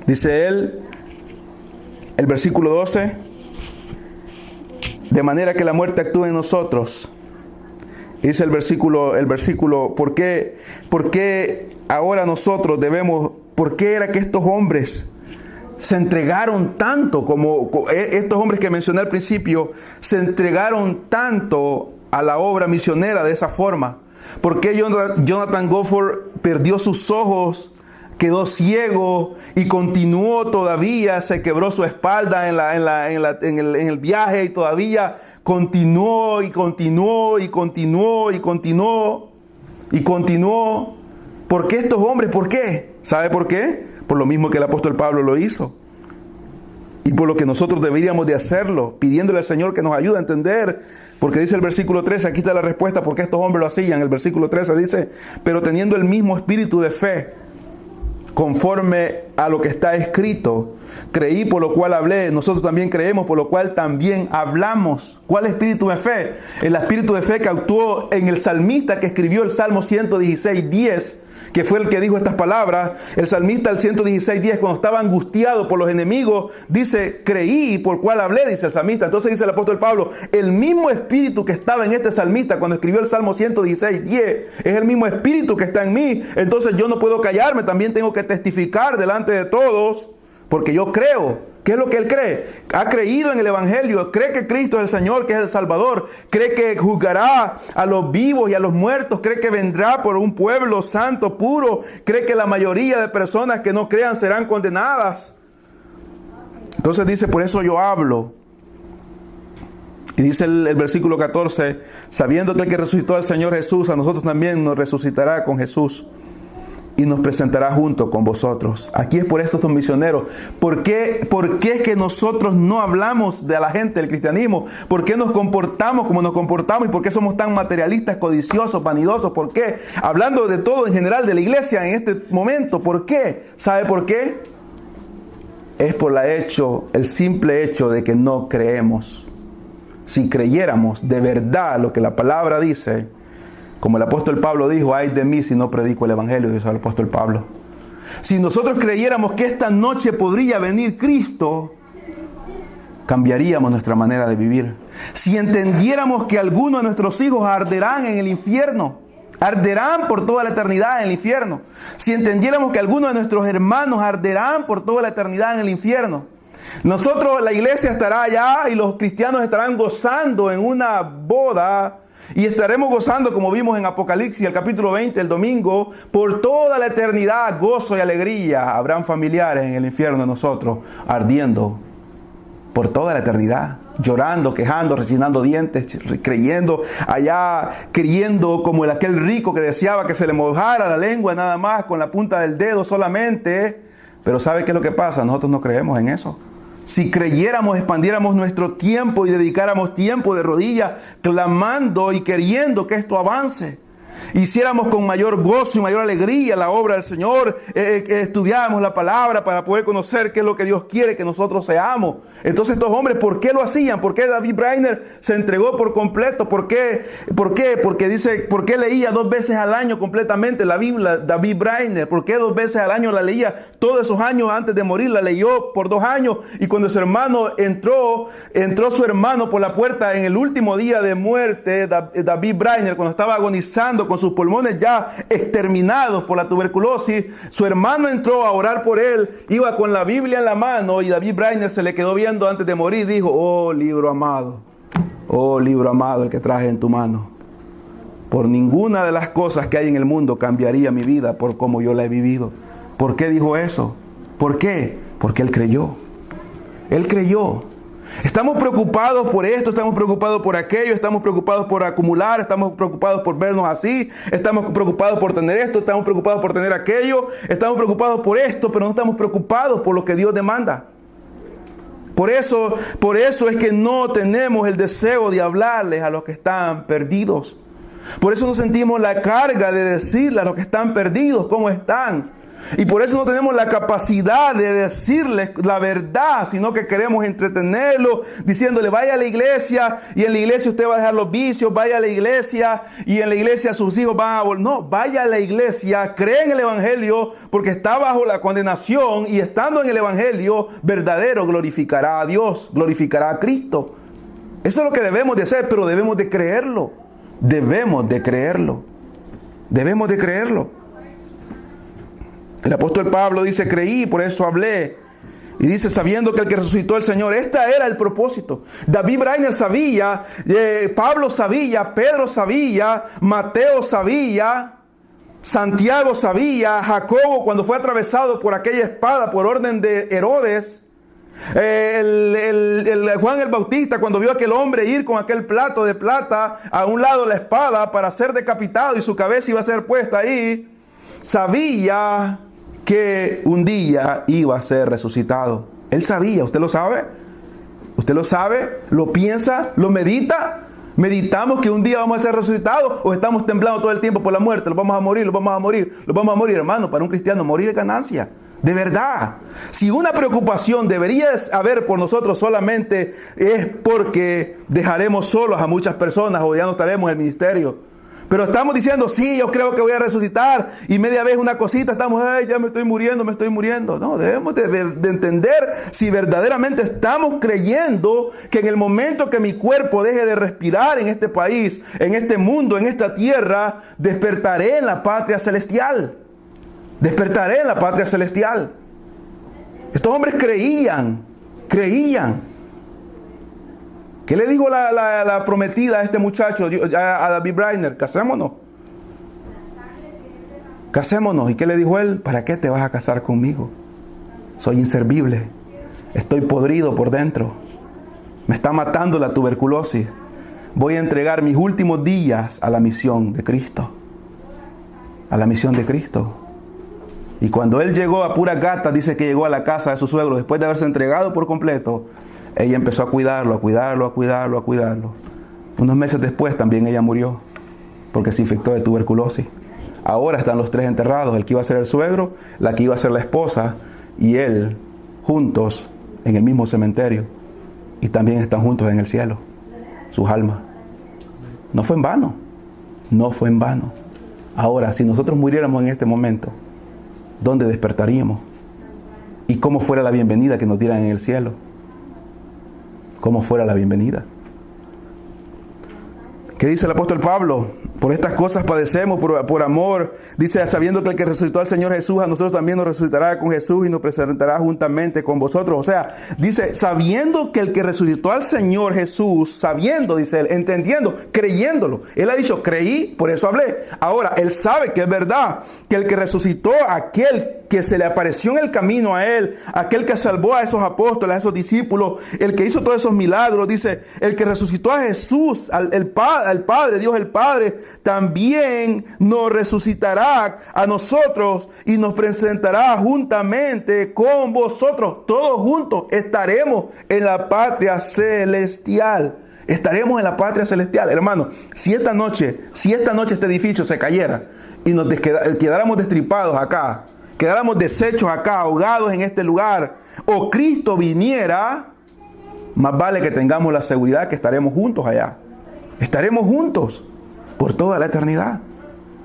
Dice él, el versículo 12, de manera que la muerte actúa en nosotros. Dice el versículo, ¿por qué ahora nosotros por qué era que estos hombres se entregaron tanto, como estos hombres que mencioné al principio, se entregaron tanto a la obra misionera de esa forma? ¿Por qué Jonathan Goforth perdió sus ojos, quedó ciego y continuó todavía, se quebró su espalda en el viaje y todavía continuó? ¿Por qué estos hombres? ¿Por qué? ¿Sabe por qué? Por lo mismo que el apóstol Pablo lo hizo. Y por lo que nosotros deberíamos de hacerlo, pidiéndole al Señor que nos ayude a entender. Porque dice el versículo 13, aquí está la respuesta por qué estos hombres lo hacían. El versículo 13 dice, pero teniendo el mismo espíritu de fe, conforme a lo que está escrito, creí por lo cual hablé, nosotros también creemos por lo cual también hablamos. ¿Cuál espíritu de fe? El espíritu de fe que actuó en el salmista que escribió el Salmo 116:10, que fue el que dijo estas palabras. El salmista, el 116:10, cuando estaba angustiado por los enemigos, dice, creí por cual hablé, dice el salmista. Entonces dice el apóstol Pablo, el mismo espíritu que estaba en este salmista cuando escribió el Salmo 116:10, es el mismo espíritu que está en mí. Entonces yo no puedo callarme, también tengo que testificar delante de todos, porque yo creo. ¿Qué es lo que él cree? Ha creído en el evangelio, cree que Cristo es el Señor, que es el Salvador, cree que juzgará a los vivos y a los muertos, cree que vendrá por un pueblo santo, puro, cree que la mayoría de personas que no crean serán condenadas. Entonces dice, por eso yo hablo. Y dice el versículo 14, sabiendo que el que resucitó al Señor Jesús, a nosotros también nos resucitará con Jesús y nos presentará junto con vosotros. Aquí es por esto estos misioneros. ¿Por qué es que nosotros no hablamos de la gente del cristianismo? ¿Por qué nos comportamos como nos comportamos? ¿Y por qué somos tan materialistas, codiciosos, vanidosos? ¿Por qué? Hablando de todo en general de la iglesia en este momento. ¿Por qué? ¿Sabe por qué? Es por el simple hecho de que no creemos. Si creyéramos de verdad lo que la palabra dice, como el apóstol Pablo dijo, ay de mí si no predico el evangelio, dice el apóstol Pablo. Si nosotros creyéramos que esta noche podría venir Cristo, cambiaríamos nuestra manera de vivir. Si entendiéramos que algunos de nuestros hijos arderán en el infierno, arderán por toda la eternidad en el infierno. Si entendiéramos que algunos de nuestros hermanos arderán por toda la eternidad en el infierno. Nosotros, la iglesia estará allá y los cristianos estarán gozando en una boda Y estaremos gozando, como vimos en Apocalipsis, el capítulo 20, el domingo, por toda la eternidad, gozo y alegría. Habrán familiares en el infierno de nosotros, ardiendo por toda la eternidad, llorando, quejando, rechinando dientes, creyendo allá, creyendo como aquel rico que deseaba que se le mojara la lengua nada más, con la punta del dedo solamente. Pero ¿sabe qué es lo que pasa? Nosotros no creemos en eso. Si creyéramos, expandiéramos nuestro tiempo y dedicáramos tiempo de rodillas, clamando y queriendo que esto avance, hiciéramos con mayor gozo y mayor alegría la obra del Señor, estudiáramos la palabra para poder conocer qué es lo que Dios quiere que nosotros seamos. Entonces estos hombres, ¿por qué lo hacían? ¿Por qué David Brainerd se entregó por completo? ¿Por qué? Porque dice, ¿por qué leía 2 veces al año completamente la Biblia, David Brainerd? ¿Por qué 2 veces al año la leía? Todos esos años antes de morir la leyó por 2 años, y cuando su hermano entró su hermano por la puerta en el último día de muerte, David Brainerd, cuando estaba agonizando con sus pulmones ya exterminados por la tuberculosis, su hermano entró a orar por él, iba con la Biblia en la mano, y David Brainerd se le quedó viendo antes de morir. Dijo: oh libro amado, el que traje en tu mano, por ninguna de las cosas que hay en el mundo cambiaría mi vida por cómo yo la he vivido. ¿Por qué dijo eso? ¿Por qué? Porque él creyó. Él creyó. Estamos preocupados por esto, estamos preocupados por aquello, estamos preocupados por acumular, estamos preocupados por vernos así, estamos preocupados por tener esto, estamos preocupados por tener aquello, estamos preocupados por esto, pero no estamos preocupados por lo que Dios demanda. Por eso es que no tenemos el deseo de hablarles a los que están perdidos. Por eso no sentimos la carga de decirles a los que están perdidos cómo están. Y por eso no tenemos la capacidad de decirles la verdad, sino que queremos entretenerlo diciéndole: vaya a la iglesia y en la iglesia usted va a dejar los vicios, vaya a la iglesia y en la iglesia sus hijos van a volver. No, vaya a la iglesia, cree en el evangelio, porque está bajo la condenación, y estando en el evangelio verdadero glorificará a Dios, glorificará a Cristo. Eso es lo que debemos de hacer, pero debemos de creerlo. Debemos de creerlo. Debemos de creerlo. El apóstol Pablo dice: creí, por eso hablé. Y dice: sabiendo que el que resucitó el Señor. Este era el propósito. David Brainerd sabía, Pablo sabía, Pedro sabía, Mateo sabía, Santiago sabía, Jacobo, cuando fue atravesado por aquella espada por orden de Herodes, Juan el Bautista, cuando vio a aquel hombre ir con aquel plato de plata, a un lado la espada para ser decapitado y su cabeza iba a ser puesta ahí, sabía que un día iba a ser resucitado. Él sabía. ¿Usted lo sabe? ¿Usted lo sabe? ¿Lo piensa? ¿Lo medita? ¿Meditamos que un día vamos a ser resucitados, o estamos temblando todo el tiempo por la muerte? Los vamos a morir, los vamos a morir, los vamos a morir. Hermano, para un cristiano morir es ganancia. De verdad. Si una preocupación debería haber por nosotros solamente es porque dejaremos solos a muchas personas o ya no estaremos en el ministerio. Pero estamos diciendo: sí, yo creo que voy a resucitar, y media vez una cosita estamos: ay, ya me estoy muriendo. No, debemos de entender si verdaderamente estamos creyendo que en el momento que mi cuerpo deje de respirar en este país, en este mundo, en esta tierra, despertaré en la patria celestial. Despertaré en la patria celestial. Estos hombres creían. ¿Qué le dijo la prometida a este muchacho, a David Brainerd? Casémonos. ¿Y qué le dijo él? ¿Para qué te vas a casar conmigo? Soy inservible. Estoy podrido por dentro. Me está matando la tuberculosis. Voy a entregar mis últimos días a la misión de Cristo. A la misión de Cristo. Y cuando él llegó a pura gata, dice que llegó a la casa de su suegro, después de haberse entregado por completo, ella empezó a cuidarlo. Unos meses después también ella murió, porque se infectó de tuberculosis. Ahora están los 3 enterrados: el que iba a ser el suegro, la que iba a ser la esposa y él, juntos en el mismo cementerio. Y también están juntos en el cielo, sus almas. No fue en vano. Ahora, si nosotros muriéramos en este momento, ¿dónde despertaríamos? ¿Y cómo fuera la bienvenida que nos dieran en el cielo? ¿Cómo fuera la bienvenida? ¿Qué dice el apóstol Pablo? Por estas cosas padecemos por amor. Dice, sabiendo que el que resucitó al Señor Jesús, a nosotros también nos resucitará con Jesús y nos presentará juntamente con vosotros. O sea, dice, sabiendo que el que resucitó al Señor Jesús, sabiendo, dice él, entendiendo, creyéndolo. Él ha dicho, creí, por eso hablé. Ahora, él sabe que es verdad, que el que resucitó, aquel que se le apareció en el camino a él, aquel que salvó a esos apóstoles, a esos discípulos, el que hizo todos esos milagros, dice, el que resucitó a Jesús, al Padre, Dios el Padre, también nos resucitará a nosotros y nos presentará juntamente con vosotros. Todos juntos estaremos en la patria celestial. Estaremos en la patria celestial. Hermano, si esta noche este edificio se cayera y nos quedáramos destripados acá, quedáramos deshechos acá, ahogados en este lugar, o Cristo viniera, más vale que tengamos la seguridad que estaremos juntos allá. Estaremos juntos por toda la eternidad.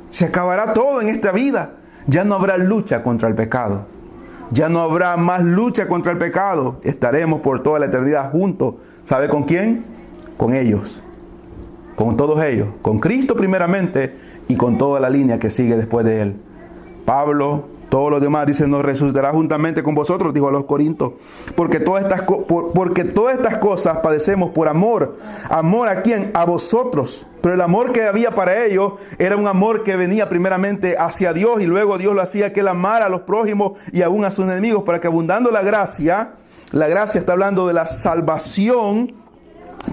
Se acabará todo en esta vida. Ya no habrá lucha contra el pecado. Ya no habrá más lucha contra el pecado. Estaremos por toda la eternidad juntos. ¿Sabe con quién? Con ellos. Con todos ellos. Con Cristo primeramente y con toda la línea que sigue después de él. Pablo, todos los demás, dicen, nos resucitará juntamente con vosotros, dijo a los Corintios, porque todas estas cosas padecemos por amor. ¿Amor a quién? A vosotros. Pero el amor que había para ellos era un amor que venía primeramente hacia Dios y luego Dios lo hacía que él amara a los prójimos y aún a sus enemigos, para que abundando la gracia está hablando de la salvación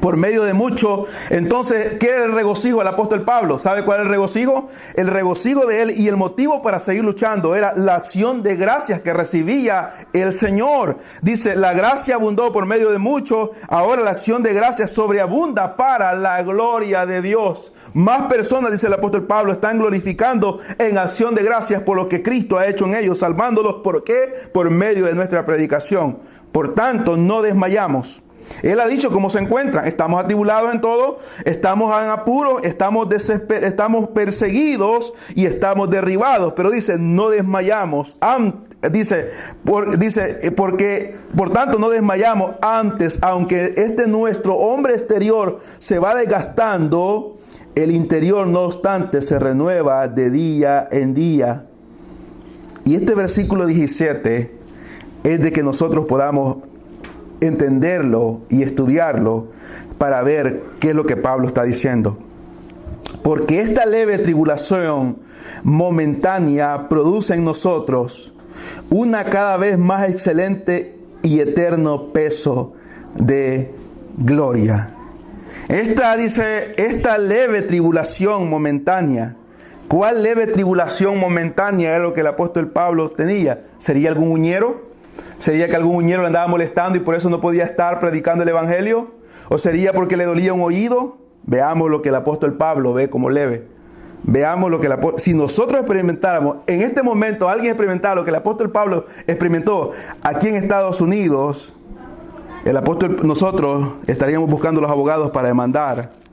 por medio de mucho. Entonces, ¿qué era el regocijo del apóstol Pablo? ¿Sabe cuál es el regocijo? El regocijo de él y el motivo para seguir luchando era la acción de gracias que recibía el Señor. Dice, la gracia abundó por medio de mucho, ahora la acción de gracias sobreabunda para la gloria de Dios. Más personas, dice el apóstol Pablo, están glorificando en acción de gracias por lo que Cristo ha hecho en ellos, salvándolos. ¿Por qué? Por medio de nuestra predicación. Por tanto, no desmayamos. Él ha dicho cómo se encuentran. Estamos atribulados en todo, estamos en apuro, estamos perseguidos y estamos derribados. Pero dice, no desmayamos. Porque por tanto no desmayamos antes, aunque nuestro hombre exterior se va desgastando, el interior no obstante se renueva de día en día. Y este versículo 17 es de que nosotros podamos entenderlo y estudiarlo para ver qué es lo que Pablo está diciendo. Porque esta leve tribulación momentánea produce en nosotros una cada vez más excelente y eterno peso de gloria. Esta leve tribulación momentánea. ¿Cuál leve tribulación momentánea es lo que el apóstol Pablo tenía? ¿Sería algún uñero? ¿Sería que algún uñero le andaba molestando y por eso no podía estar predicando el evangelio? ¿O sería porque le dolía un oído? Veamos lo que el apóstol Pablo ve como leve. Veamos lo que si nosotros experimentáramos, en este momento alguien experimentara lo que el apóstol Pablo experimentó aquí en Estados Unidos, nosotros estaríamos buscando los abogados para demandar.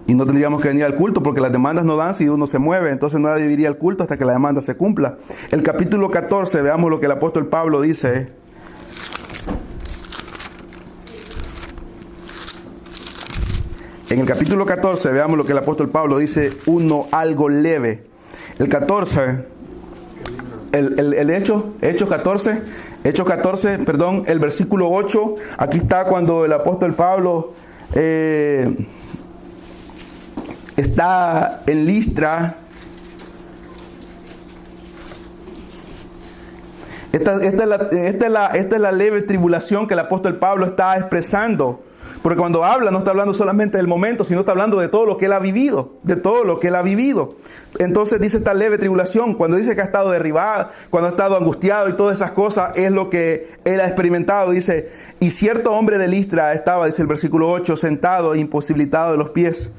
Y no tendríamos que venir al culto porque las demandas no dan si uno se mueve. Entonces nadie viviría al culto hasta que la demanda se cumpla. El capítulo 14, veamos lo que el apóstol Pablo dice. En el capítulo 14, veamos lo que el apóstol Pablo dice, algo leve. El 14, el Hechos 14, el versículo 8. Aquí está cuando el apóstol Pablo está en Listra. Esta es la leve tribulación que el apóstol Pablo está expresando. Porque cuando habla, no está hablando solamente del momento, sino está hablando de todo lo que él ha vivido. De todo lo que él ha vivido. Entonces dice esta leve tribulación. Cuando dice que ha estado derribado, cuando ha estado angustiado y todas esas cosas, es lo que él ha experimentado. Dice, y cierto hombre de Listra estaba, dice el versículo 8, sentado, imposibilitado de los pies,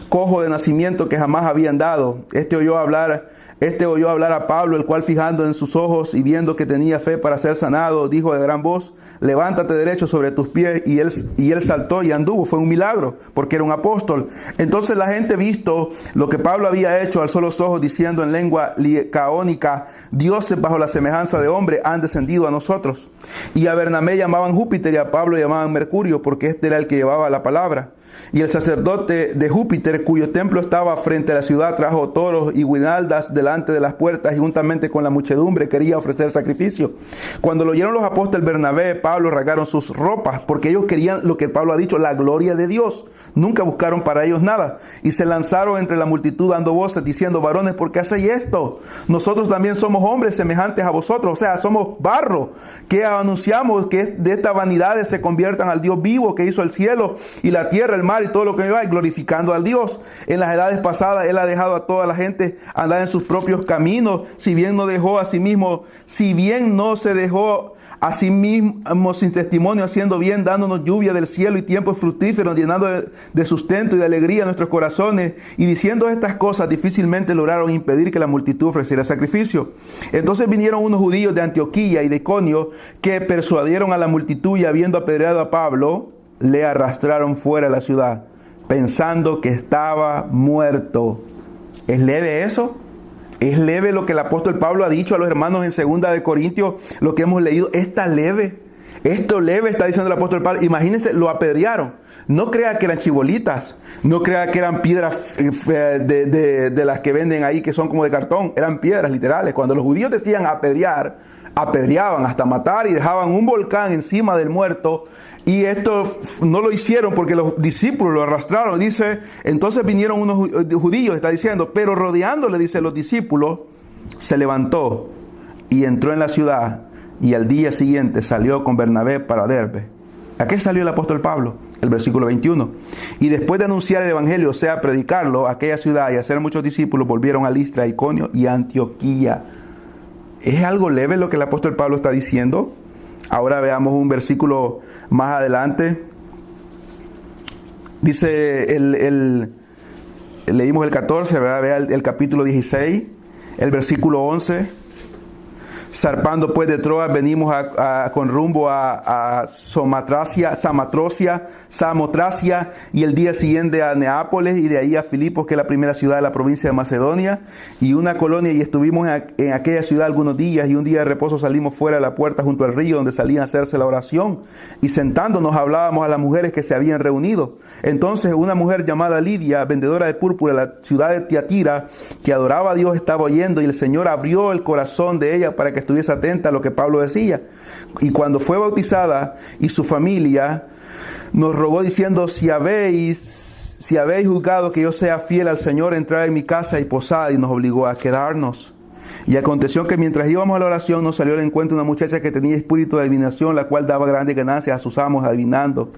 cojo de nacimiento, que jamás había andado. Este oyó hablar a Pablo, el cual fijando en sus ojos y viendo que tenía fe para ser sanado, dijo de gran voz, levántate derecho sobre tus pies. Y él saltó y anduvo. Fue un milagro, porque era un apóstol. Entonces la gente, visto lo que Pablo había hecho, alzó los ojos diciendo en lengua licaónica, dioses bajo la semejanza de hombre han descendido a nosotros. Y a Bernabé llamaban Júpiter y a Pablo llamaban Mercurio, porque este era el que llevaba la palabra. Y el sacerdote de Júpiter, cuyo templo estaba frente a la ciudad, trajo toros y guirnaldas delante de las puertas y juntamente con la muchedumbre quería ofrecer sacrificio. Cuando lo oyeron los apóstoles Bernabé, Pablo, rasgaron sus ropas, porque ellos querían lo que Pablo ha dicho, la gloria de Dios. Nunca buscaron para ellos nada. Y se lanzaron entre la multitud dando voces, diciendo: varones, ¿por qué hacéis esto? Nosotros también somos hombres semejantes a vosotros, o sea, somos barro, que anunciamos que de estas vanidades se conviertan al Dios vivo, que hizo el cielo y la tierra, el mar y todo lo que hay, glorificando al Dios. En las edades pasadas Él ha dejado a toda la gente andar en sus propios caminos, si bien no se dejó a sí mismo sin testimonio, haciendo bien, dándonos lluvia del cielo y tiempos fructíferos, llenando de sustento y de alegría nuestros corazones. Y diciendo estas cosas, difícilmente lograron impedir que la multitud ofreciera sacrificio. Entonces vinieron unos judíos de Antioquía y de Iconio, que persuadieron a la multitud, y habiendo apedreado a Pablo, le arrastraron fuera de la ciudad, pensando que estaba muerto. ¿Es leve eso? Es leve lo que el apóstol Pablo ha dicho a los hermanos en 2 de Corintios, lo que hemos leído. Esto leve, está diciendo el apóstol Pablo. Imagínense, lo apedrearon. No crea que eran chibolitas, no crea que eran piedras de las que venden ahí, que son como de cartón. Eran piedras literales. Cuando los judíos decían apedrear, apedreaban hasta matar y dejaban un volcán encima del muerto. Y esto no lo hicieron porque los discípulos lo arrastraron. Dice, entonces vinieron unos judíos, está diciendo, pero rodeándole, dice, los discípulos, se levantó y entró en la ciudad, y al día siguiente salió con Bernabé para Derbe. ¿A qué salió el apóstol Pablo? El versículo 21. Y después de anunciar el evangelio, o sea, predicarlo a aquella ciudad y hacer muchos discípulos, volvieron a Listra, Iconio y Antioquía. ¿Es algo leve lo que el apóstol Pablo está diciendo? Ahora veamos un versículo más adelante. Dice, leímos el 14, ¿verdad? Vea el capítulo 16, el versículo 11. Zarpando pues de Troas, venimos con rumbo a Samotracia, y el día siguiente a Neápolis, y de ahí a Filipos, que es la primera ciudad de la provincia de Macedonia, y una colonia, y estuvimos en aquella ciudad algunos días, y un día de reposo salimos fuera de la puerta junto al río donde salían a hacerse la oración, y sentándonos hablábamos a las mujeres que se habían reunido. Entonces una mujer llamada Lidia, vendedora de púrpura de la ciudad de Tiatira, que adoraba a Dios, estaba oyendo, y el Señor abrió el corazón de ella para que estuviese atenta a lo que Pablo decía. Y cuando fue bautizada y su familia, nos rogó diciendo: si habéis juzgado que yo sea fiel al Señor, entrar en mi casa y posada, y nos obligó a quedarnos. Y aconteció que mientras íbamos a la oración, nos salió al encuentro una muchacha que tenía espíritu de adivinación, la cual daba grandes ganancias a sus amos adivinando.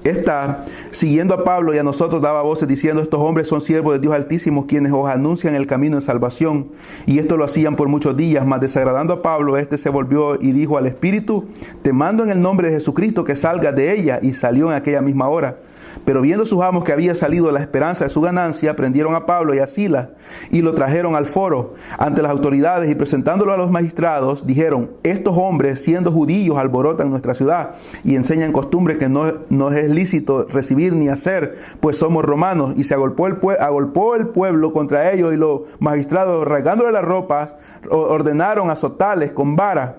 Esta, siguiendo a Pablo y a nosotros, daba voces diciendo: estos hombres son siervos de Dios Altísimo, quienes os anuncian el camino de salvación. Y esto lo hacían por muchos días, mas desagradando a Pablo, este se volvió y dijo al espíritu: te mando en el nombre de Jesucristo que salgas de ella. Y salió en aquella misma hora. Pero viendo sus amos que había salido la esperanza de su ganancia, prendieron a Pablo y a Silas y lo trajeron al foro ante las autoridades, y presentándolo a los magistrados, dijeron: estos hombres, siendo judíos, alborotan nuestra ciudad y enseñan costumbres que no es lícito recibir ni hacer, pues somos romanos. Y se agolpó el pueblo contra ellos, y los magistrados, rasgándole las ropas, ordenaron azotarles con vara.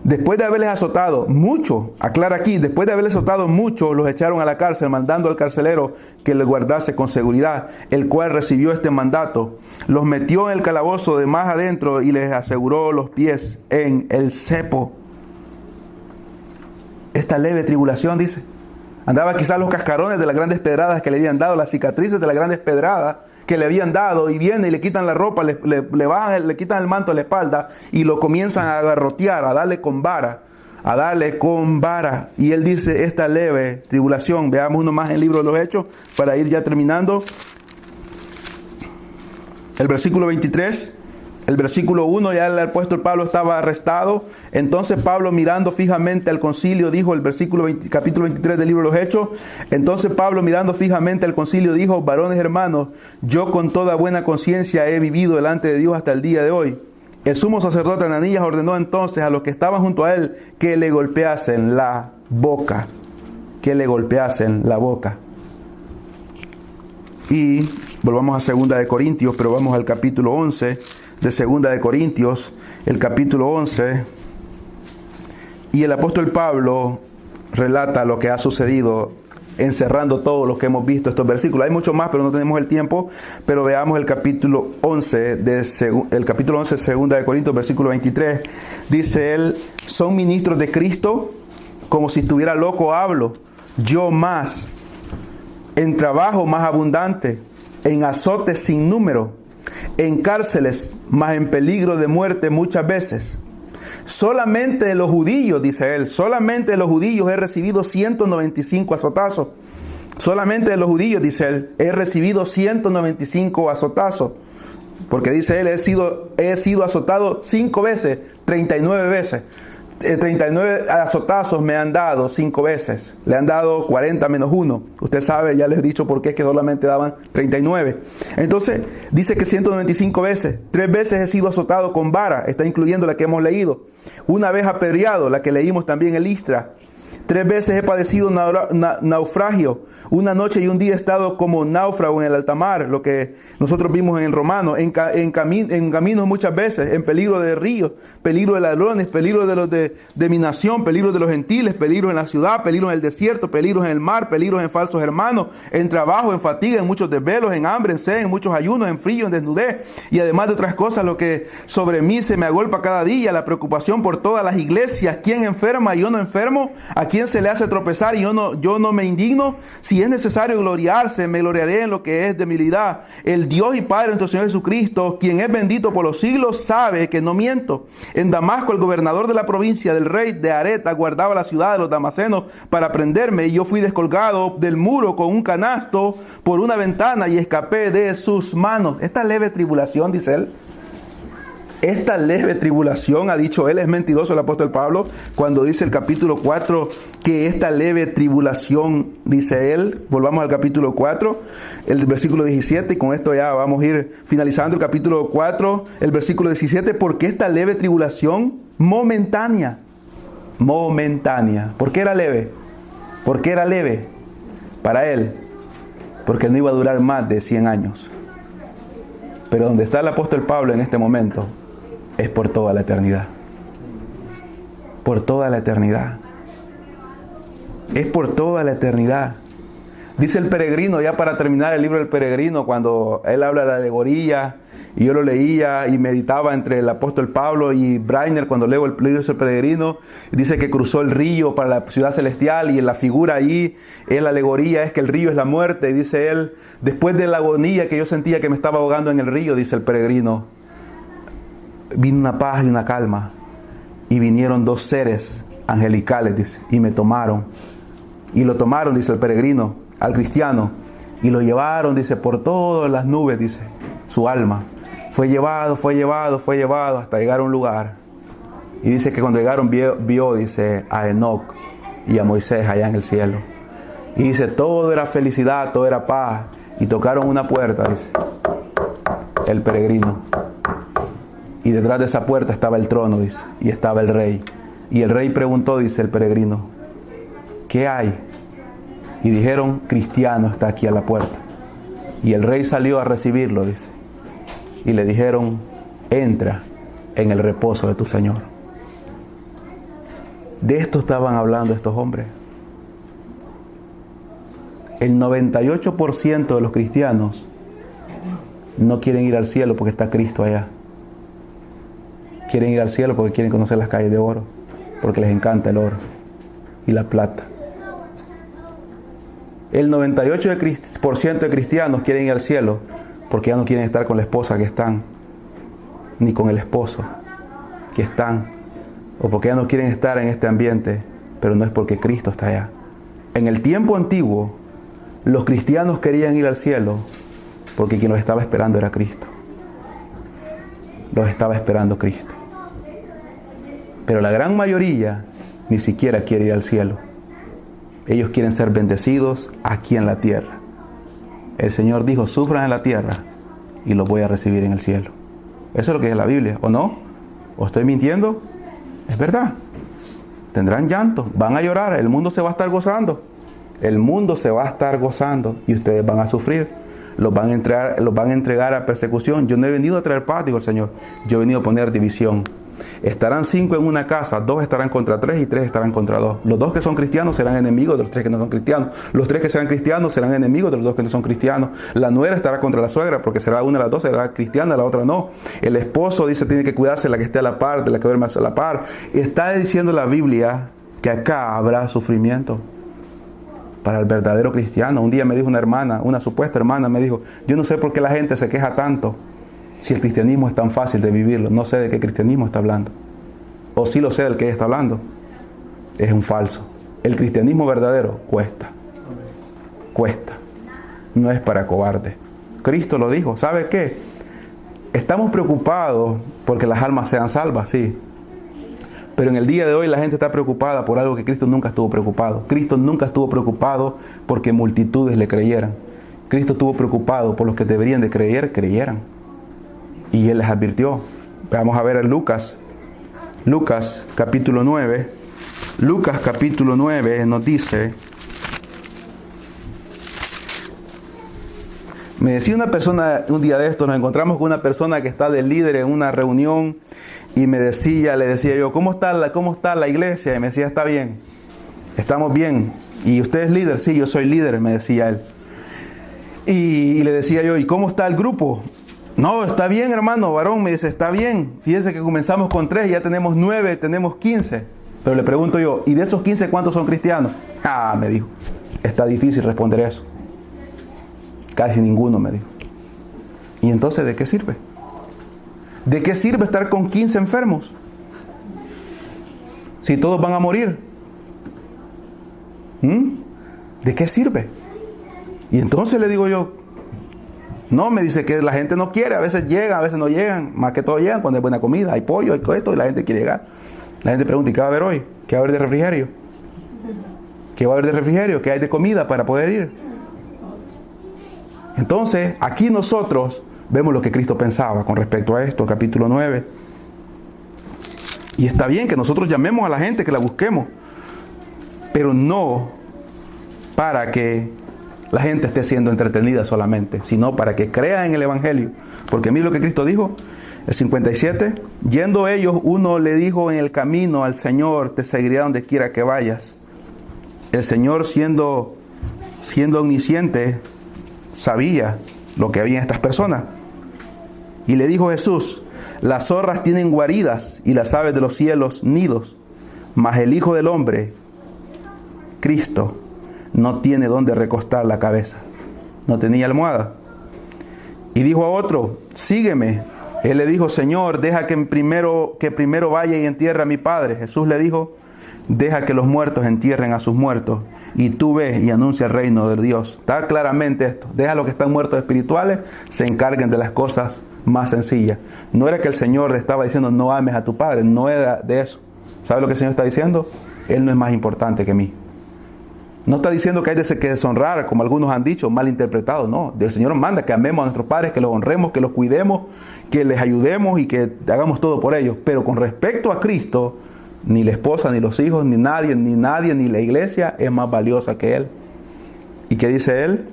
Después de haberles azotado mucho, aclara aquí, después de haberles azotado mucho, los echaron a la cárcel, mandando al carcelero que les guardase con seguridad, el cual recibió este mandato. Los metió en el calabozo de más adentro y les aseguró los pies en el cepo. Esta leve tribulación, dice, andaba quizás los cascarones de las grandes pedradas que le habían dado, las cicatrices de las grandes pedradas que le habían dado, y viene y le quitan la ropa, le quitan el manto a la espalda y lo comienzan a garrotear, a darle con vara. Y él dice: esta leve tribulación. Veamos uno más en el libro de los Hechos para ir ya terminando. El versículo 23. El versículo 1, ya el apóstol Pablo estaba arrestado. Entonces Pablo, mirando fijamente al concilio, dijo, el capítulo 23 del libro de los Hechos: entonces Pablo, mirando fijamente al concilio, dijo: varones hermanos, yo con toda buena conciencia he vivido delante de Dios hasta el día de hoy. El sumo sacerdote Ananías ordenó entonces a los que estaban junto a él que le golpeasen la boca. Y volvamos a 2 de Corintios, pero vamos al capítulo 11 de 2 de Corintios, el capítulo 11, y el apóstol Pablo relata lo que ha sucedido encerrando todo lo que hemos visto estos versículos. Hay mucho más, pero no tenemos el tiempo. Pero veamos el capítulo 11, segunda de Corintios, versículo 23. Dice él: son ministros de Cristo, como si estuviera loco hablo, yo más, en trabajo más abundante, en azotes sin número, en cárceles, más en peligro de muerte muchas veces. Solamente de los judíos, dice él, solamente de los judíos he recibido 195 azotazos. Solamente de los judíos, dice él, he recibido 195 azotazos. Porque dice él, he sido azotado 5 veces, 39 veces. 39 azotazos me han dado 5 veces. Le han dado 40 menos 1. Usted sabe, ya les he dicho por qué es que solamente daban 39. Entonces, dice que 195 veces. 3 veces he sido azotado con vara. Está incluyendo la que hemos leído. Una vez apedreado, la que leímos también en Listra. 3 veces he padecido naufragio. Una noche y un día he estado como náufrago en el alta mar, lo que nosotros vimos en el Romano, en caminos muchas veces, en peligro de ríos, peligro de ladrones, peligro de los de mi nación, peligro de los gentiles, peligro en la ciudad, peligro en el desierto, peligro en el mar, peligro en falsos hermanos, en trabajo, en fatiga, en muchos desvelos, en hambre, en sed, en muchos ayunos, en frío, en desnudez, y además de otras cosas, lo que sobre mí se me agolpa cada día, la preocupación por todas las iglesias. ¿Quién enferma y yo no enfermo? ¿A quién se le hace tropezar y yo no me indigno? Si es necesario gloriarse, me gloriaré en lo que es debilidad. El Dios y Padre de nuestro Señor Jesucristo, quien es bendito por los siglos, sabe que no miento. En Damasco, el gobernador de la provincia del rey de Areta guardaba la ciudad de los damasenos para prenderme, y yo fui descolgado del muro con un canasto por una ventana y escapé de sus manos. Esta leve tribulación, dice él, esta leve tribulación, ha dicho él, es mentiroso el apóstol Pablo cuando dice el capítulo 4 que esta leve tribulación, dice él. Volvamos al capítulo 4, el versículo 17, y con esto ya vamos a ir finalizando el capítulo 4, el versículo 17, porque esta leve tribulación momentánea. ¿Por qué era leve? ¿Por qué era leve para él? Porque no iba a durar más de 100 años. Pero donde está el apóstol Pablo en este momento es por toda la eternidad. Por toda la eternidad. Es por toda la eternidad. Dice el Peregrino, ya para terminar el libro del Peregrino, cuando él habla de la alegoría, y yo lo leía y meditaba entre el apóstol Pablo y Brainer, cuando leo el libro del Peregrino, dice que cruzó el río para la ciudad celestial, y en la figura ahí, en la alegoría, es que el río es la muerte. Y dice él, después de la agonía que yo sentía que me estaba ahogando en el río, dice el Peregrino, vino una paz y una calma, y vinieron 2 seres angelicales, dice, y me tomaron, y lo tomaron, dice el Peregrino, al cristiano, y lo llevaron, dice, por todas las nubes, dice, su alma, fue llevado hasta llegar a un lugar, y dice que cuando llegaron vio, dice, a Enoc y a Moisés allá en el cielo, y dice, todo era felicidad, todo era paz, y tocaron una puerta, dice, el Peregrino. Y detrás de esa puerta estaba el trono, dice, y estaba el rey. Y el rey preguntó, dice el Peregrino, ¿qué hay? Y dijeron, cristiano está aquí a la puerta. Y el rey salió a recibirlo, dice. Y le dijeron, entra en el reposo de tu Señor. De esto estaban hablando estos hombres. El 98% de los cristianos no quieren ir al cielo porque está Cristo allá. Quieren ir al cielo porque quieren conocer las calles de oro, porque les encanta el oro y la plata. El 98% de cristianos quieren ir al cielo porque ya no quieren estar con la esposa que están, ni con el esposo que están, o porque ya no quieren estar en este ambiente, pero no es porque Cristo está allá. En el tiempo antiguo, los cristianos querían ir al cielo porque quien los estaba esperando era Cristo. Los estaba esperando Cristo. Pero la gran mayoría ni siquiera quiere ir al cielo. Ellos quieren ser bendecidos aquí en la tierra. El Señor dijo, sufran en la tierra y los voy a recibir en el cielo. Eso es lo que dice la Biblia, ¿o no? ¿O estoy mintiendo? Es verdad. Tendrán llanto, van a llorar, el mundo se va a estar gozando. El mundo se va a estar gozando y ustedes van a sufrir. Los van a entregar a persecución. Yo no he venido a traer paz, dijo el Señor. Yo he venido a poner división. Estarán 5 en una casa, 2 estarán contra 3 y 3 estarán contra 2. Los 2 que son cristianos serán enemigos de los 3 que no son cristianos. Los 3 que serán cristianos serán enemigos de los 2 que no son cristianos. La nuera estará contra la suegra, porque será una de las 2 será cristiana, la otra no. El esposo dice tiene que cuidarse de la que esté a la par, de la que duerme a la par. Está diciendo la Biblia que acá habrá sufrimiento para el verdadero cristiano. Un día me dijo una hermana, una supuesta hermana, me dijo, yo no sé por qué la gente se queja tanto si el cristianismo es tan fácil de vivirlo. No sé de qué cristianismo está hablando. O sí lo sé del que ella está hablando. Es un falso. El cristianismo verdadero cuesta. Cuesta. No es para cobardes. Cristo lo dijo. ¿Sabe qué? Estamos preocupados porque las almas sean salvas, sí. Pero en el día de hoy la gente está preocupada por algo que Cristo nunca estuvo preocupado. Cristo nunca estuvo preocupado porque multitudes le creyeran. Cristo estuvo preocupado por los que deberían de creer, creyeran. Y Él les advirtió. Vamos a ver en Lucas capítulo 9. Lucas capítulo 9 nos dice... Me decía una persona, un día de estos, nos encontramos con una persona que está de líder en una reunión y le decía yo, ¿cómo está la iglesia? Y me decía, está bien, estamos bien. ¿Y usted es líder? Sí, yo soy líder, me decía él. Y le decía yo, ¿y cómo está el grupo? No, está bien, hermano, varón, me dice, está bien. Fíjese que comenzamos con 3 y ya tenemos 9, tenemos 15. Pero le pregunto yo, ¿y de esos 15 cuántos son cristianos? Me dijo, está difícil responder eso. Casi ninguno, me dijo. ¿Y entonces de qué sirve? ¿De qué sirve estar con 15 enfermos? Si todos van a morir. ¿De qué sirve? Y entonces le digo yo, no, me dice que la gente no quiere, a veces llegan, a veces no llegan, más que todo llegan cuando hay buena comida, hay pollo, hay esto, y la gente quiere llegar. La gente pregunta, ¿y qué va a haber hoy? ¿Qué va a haber de refrigerio? ¿Qué va a haber de refrigerio? ¿Qué hay de comida para poder ir? Entonces, aquí nosotros vemos lo que Cristo pensaba con respecto a esto, capítulo 9. Y está bien que nosotros llamemos a la gente, que la busquemos, pero no para que la gente esté siendo entretenida solamente, sino para que crea en el Evangelio. Porque mire lo que Cristo dijo, el 57, yendo ellos, uno le dijo en el camino al Señor, te seguiré donde quiera que vayas. El Señor, siendo omnisciente, sabía lo que había en estas personas. Y le dijo Jesús, las zorras tienen guaridas y las aves de los cielos nidos, mas el Hijo del Hombre, Cristo, no tiene dónde recostar la cabeza. No tenía almohada. Y dijo a otro, sígueme. Él le dijo, Señor, deja que primero vaya y entierre a mi padre. Jesús le dijo, deja que los muertos entierren a sus muertos, y tú ve y anuncia el reino de Dios. Está claramente esto. Deja a los que están muertos espirituales se encarguen de las cosas más sencillas. No era que el Señor le estaba diciendo no ames a tu padre, no era de eso. ¿Sabe lo que el Señor está diciendo? Él no es más importante que mí. No está diciendo que hay que deshonrar, como algunos han dicho, mal interpretado. No, el Señor manda que amemos a nuestros padres, que los honremos, que los cuidemos, que les ayudemos y que hagamos todo por ellos. Pero con respecto a Cristo, ni la esposa, ni los hijos, ni nadie, ni la iglesia es más valiosa que Él. ¿Y qué dice Él?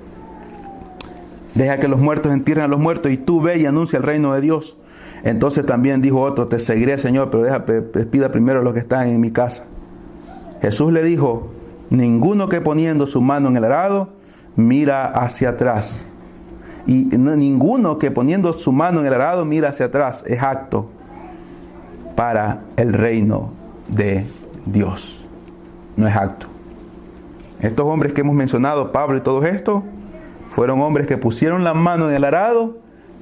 Deja que los muertos entierren a los muertos y tú ve y anuncia el reino de Dios. Entonces también dijo otro, te seguiré, Señor, pero pida primero a los que están en mi casa. Jesús le dijo, ninguno que poniendo su mano en el arado mira hacia atrás. Y ninguno que poniendo su mano en el arado mira hacia atrás es apto para el reino de Dios. No es apto. Estos hombres que hemos mencionado, Pablo y todos estos, fueron hombres que pusieron la mano en el arado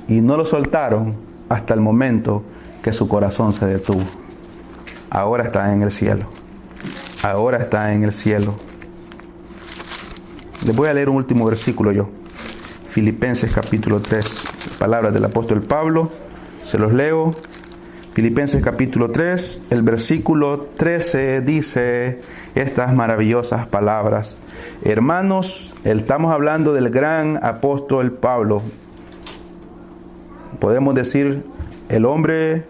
y no lo soltaron hasta el momento que su corazón se detuvo. Ahora está en el cielo. Ahora está en el cielo. Les voy a leer un último versículo yo. Filipenses capítulo 3. Palabras del apóstol Pablo. Se los leo. Filipenses capítulo 3, el versículo 13 dice estas maravillosas palabras. Hermanos, estamos hablando del gran apóstol Pablo. Podemos decir, el hombre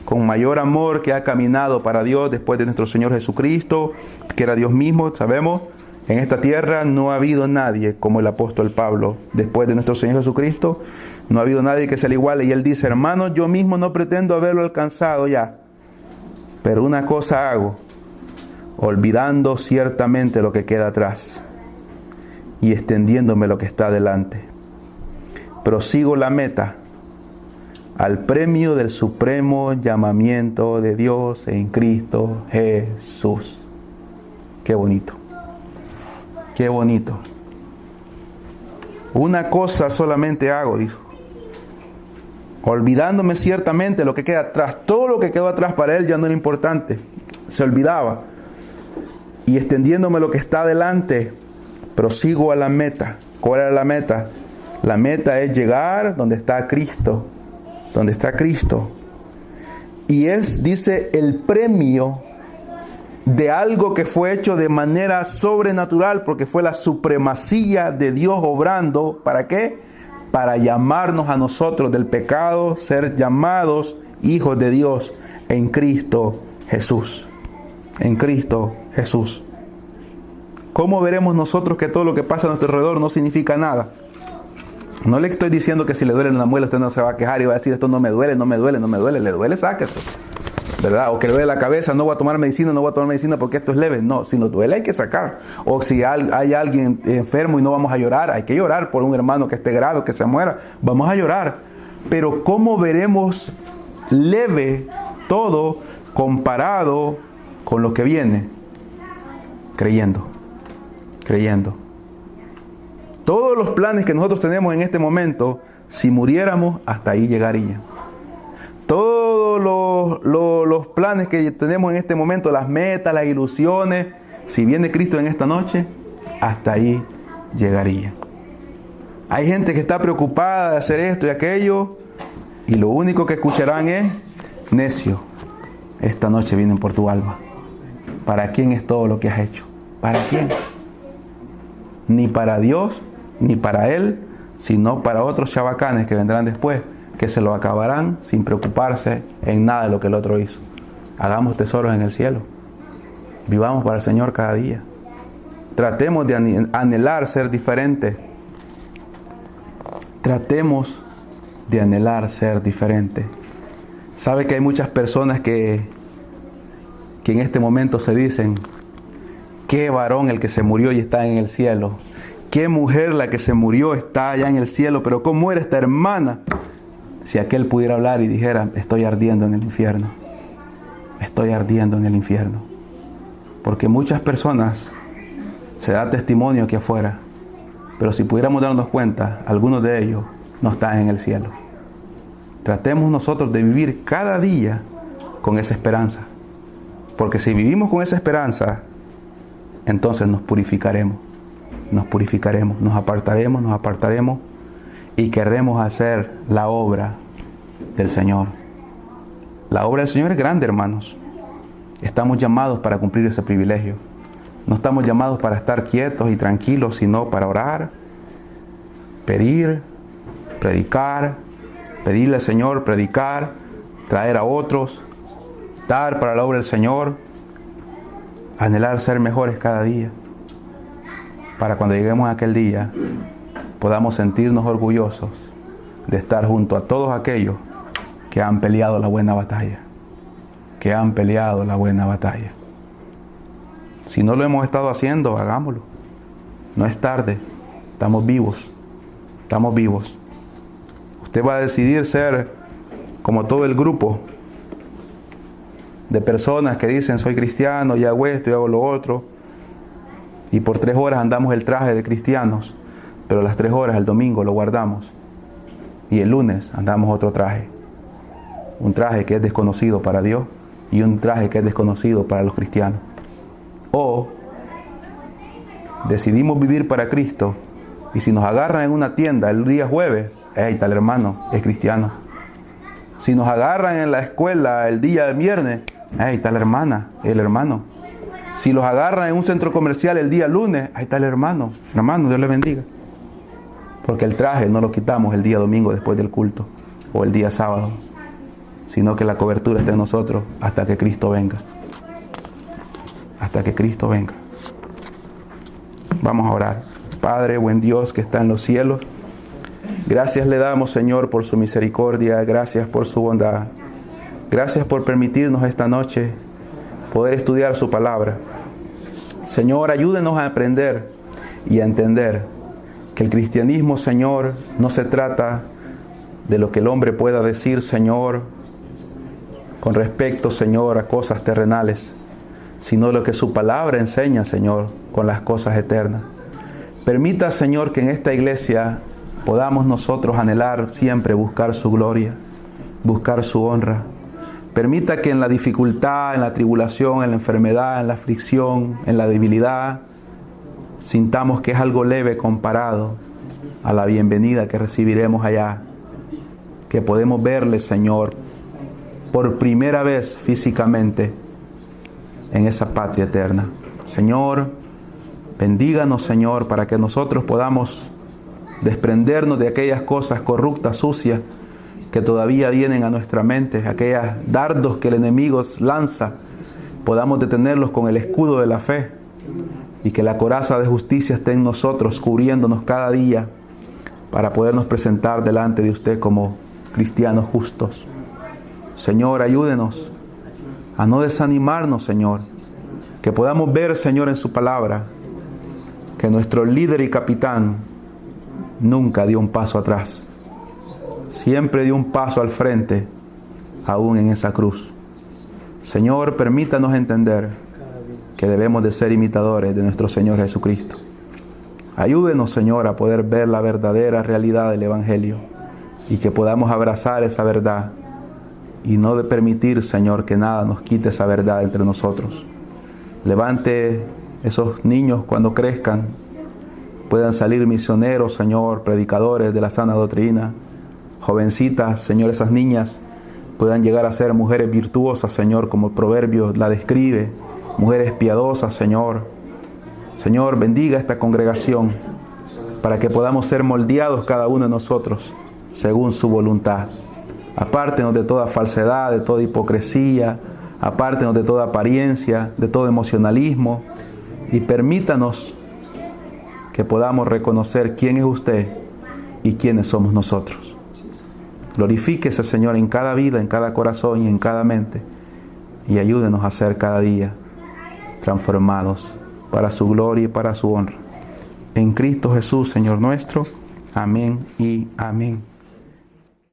con mayor amor que ha caminado para Dios después de nuestro Señor Jesucristo, que era Dios mismo, sabemos. En esta tierra no ha habido nadie como el apóstol Pablo. Después de nuestro Señor Jesucristo, no ha habido nadie que sea igual. Y él dice, hermanos, yo mismo no pretendo haberlo alcanzado ya. Pero una cosa hago, olvidando ciertamente lo que queda atrás y extendiéndome lo que está delante. Prosigo la meta, al premio del supremo llamamiento de Dios en Cristo Jesús. Qué bonito. Qué bonito. Una cosa solamente hago, dijo. Olvidándome ciertamente lo que queda atrás. Todo lo que quedó atrás para él ya no era importante. Se olvidaba. Y extendiéndome lo que está delante, prosigo a la meta. ¿Cuál era la meta? La meta es llegar donde está Cristo. Donde está Cristo. Y es, dice, el premio de algo que fue hecho de manera sobrenatural, porque fue la supremacía de Dios obrando. ¿Para qué? Para llamarnos a nosotros del pecado, ser llamados hijos de Dios en Cristo Jesús. En Cristo Jesús. ¿Cómo veremos nosotros que todo lo que pasa a nuestro alrededor no significa nada? No le estoy diciendo que si le duele la muela usted no se va a quejar y va a decir esto no me duele, no me duele, no me duele. Le duele, sáquese, ¿verdad? O que le duele la cabeza, no voy a tomar medicina porque esto es leve. No, si nos duele hay que sacar. O si hay alguien enfermo y no vamos a llorar, hay que llorar por un hermano que esté grave, que se muera. Vamos a llorar. Pero ¿cómo veremos leve todo comparado con lo que viene? Creyendo. Todos los planes que nosotros tenemos en este momento, si muriéramos, hasta ahí llegarían. Todos los planes que tenemos en este momento, las metas, las ilusiones, si viene Cristo en esta noche, hasta ahí llegaría. Hay gente que está preocupada de hacer esto y aquello, y lo único que escucharán es: necio, esta noche vienen por tu alma. ¿Para quién es todo lo que has hecho? ¿Para quién? Ni para Dios, ni para Él, sino para otros chabacanes que vendrán después, que se lo acabarán sin preocuparse en nada de lo que el otro hizo. Hagamos tesoros en el cielo. Vivamos para el Señor cada día. Tratemos de anhelar ser diferentes. Tratemos de anhelar ser diferentes. ¿Sabe que hay muchas personas que en este momento se dicen: qué varón el que se murió y está en el cielo? Qué mujer la que se murió está allá en el cielo, pero ¿cómo era esta hermana? Si aquel pudiera hablar y dijera: estoy ardiendo en el infierno. Estoy ardiendo en el infierno. Porque muchas personas se da testimonio aquí afuera, pero si pudiéramos darnos cuenta, algunos de ellos no están en el cielo. Tratemos nosotros de vivir cada día con esa esperanza. Porque si vivimos con esa esperanza, entonces nos purificaremos, nos apartaremos y querremos hacer la obra del Señor. La obra del Señor es grande, hermanos. Estamos llamados para cumplir ese privilegio. No estamos llamados para estar quietos y tranquilos, sino para orar, pedir, predicar, pedirle al Señor, predicar, traer a otros, dar para la obra del Señor, anhelar ser mejores cada día, para cuando lleguemos a aquel día podamos sentirnos orgullosos de estar junto a todos aquellos que han peleado la buena batalla, Si no lo hemos estado haciendo, hagámoslo. No es tarde, estamos vivos. Usted va a decidir ser como todo el grupo de personas que dicen: soy cristiano, y hago esto y hago lo otro, y por 3 horas andamos el traje de cristianos, pero las 3 horas el domingo lo guardamos y el lunes andamos otro traje, un traje que es desconocido para Dios y un traje que es desconocido para los cristianos. O decidimos vivir para Cristo, y si nos agarran en una tienda el día jueves, tal hermano es cristiano. Si nos agarran en la escuela el día viernes, tal hermana, el hermano. Si los agarran en un centro comercial el día lunes, ahí está el hermano. Hermano, Dios le bendiga. Porque el traje no lo quitamos el día domingo después del culto o el día sábado, sino que la cobertura está en nosotros hasta que Cristo venga. Hasta que Cristo venga. Vamos a orar. Padre, buen Dios que está en los cielos, gracias le damos, Señor, por su misericordia, gracias por su bondad. Gracias por permitirnos esta noche poder estudiar su palabra. Señor, ayúdenos a aprender y a entender que el cristianismo, Señor, no se trata de lo que el hombre pueda decir, Señor, con respecto, Señor, a cosas terrenales, sino lo que su palabra enseña, Señor, con las cosas eternas. Permita, Señor, que en esta iglesia podamos nosotros anhelar siempre buscar su gloria, buscar su honra. Permita que en la dificultad, en la tribulación, en la enfermedad, en la aflicción, en la debilidad, sintamos que es algo leve comparado a la bienvenida que recibiremos allá, que podemos verle, Señor, por primera vez físicamente en esa patria eterna. Señor, bendíganos, Señor, para que nosotros podamos desprendernos de aquellas cosas corruptas, sucias, que todavía vienen a nuestra mente, aquellos dardos que el enemigo lanza, podamos detenerlos con el escudo de la fe, y que la coraza de justicia esté en nosotros, cubriéndonos cada día, para podernos presentar delante de usted como cristianos justos. Señor, ayúdenos a no desanimarnos, Señor, que podamos ver, Señor, en su palabra, que nuestro líder y capitán nunca dio un paso atrás, siempre dio un paso al frente, aún en esa cruz. Señor, permítanos entender que debemos de ser imitadores de nuestro Señor Jesucristo. Ayúdenos, Señor, a poder ver la verdadera realidad del Evangelio y que podamos abrazar esa verdad y no de permitir, Señor, que nada nos quite esa verdad entre nosotros. Levante esos niños cuando crezcan, puedan salir misioneros, Señor, predicadores de la sana doctrina. Jovencitas, Señor, esas niñas puedan llegar a ser mujeres virtuosas, Señor, como el proverbio la describe. Mujeres piadosas, Señor. Señor, bendiga esta congregación para que podamos ser moldeados cada uno de nosotros según su voluntad. Apártenos de toda falsedad, de toda hipocresía, apártenos de toda apariencia, de todo emocionalismo y permítanos que podamos reconocer quién es usted y quiénes somos nosotros. Glorifíquese, Señor, en cada vida, en cada corazón y en cada mente y ayúdenos a ser cada día transformados para su gloria y para su honra. En Cristo Jesús, Señor nuestro. Amén y amén.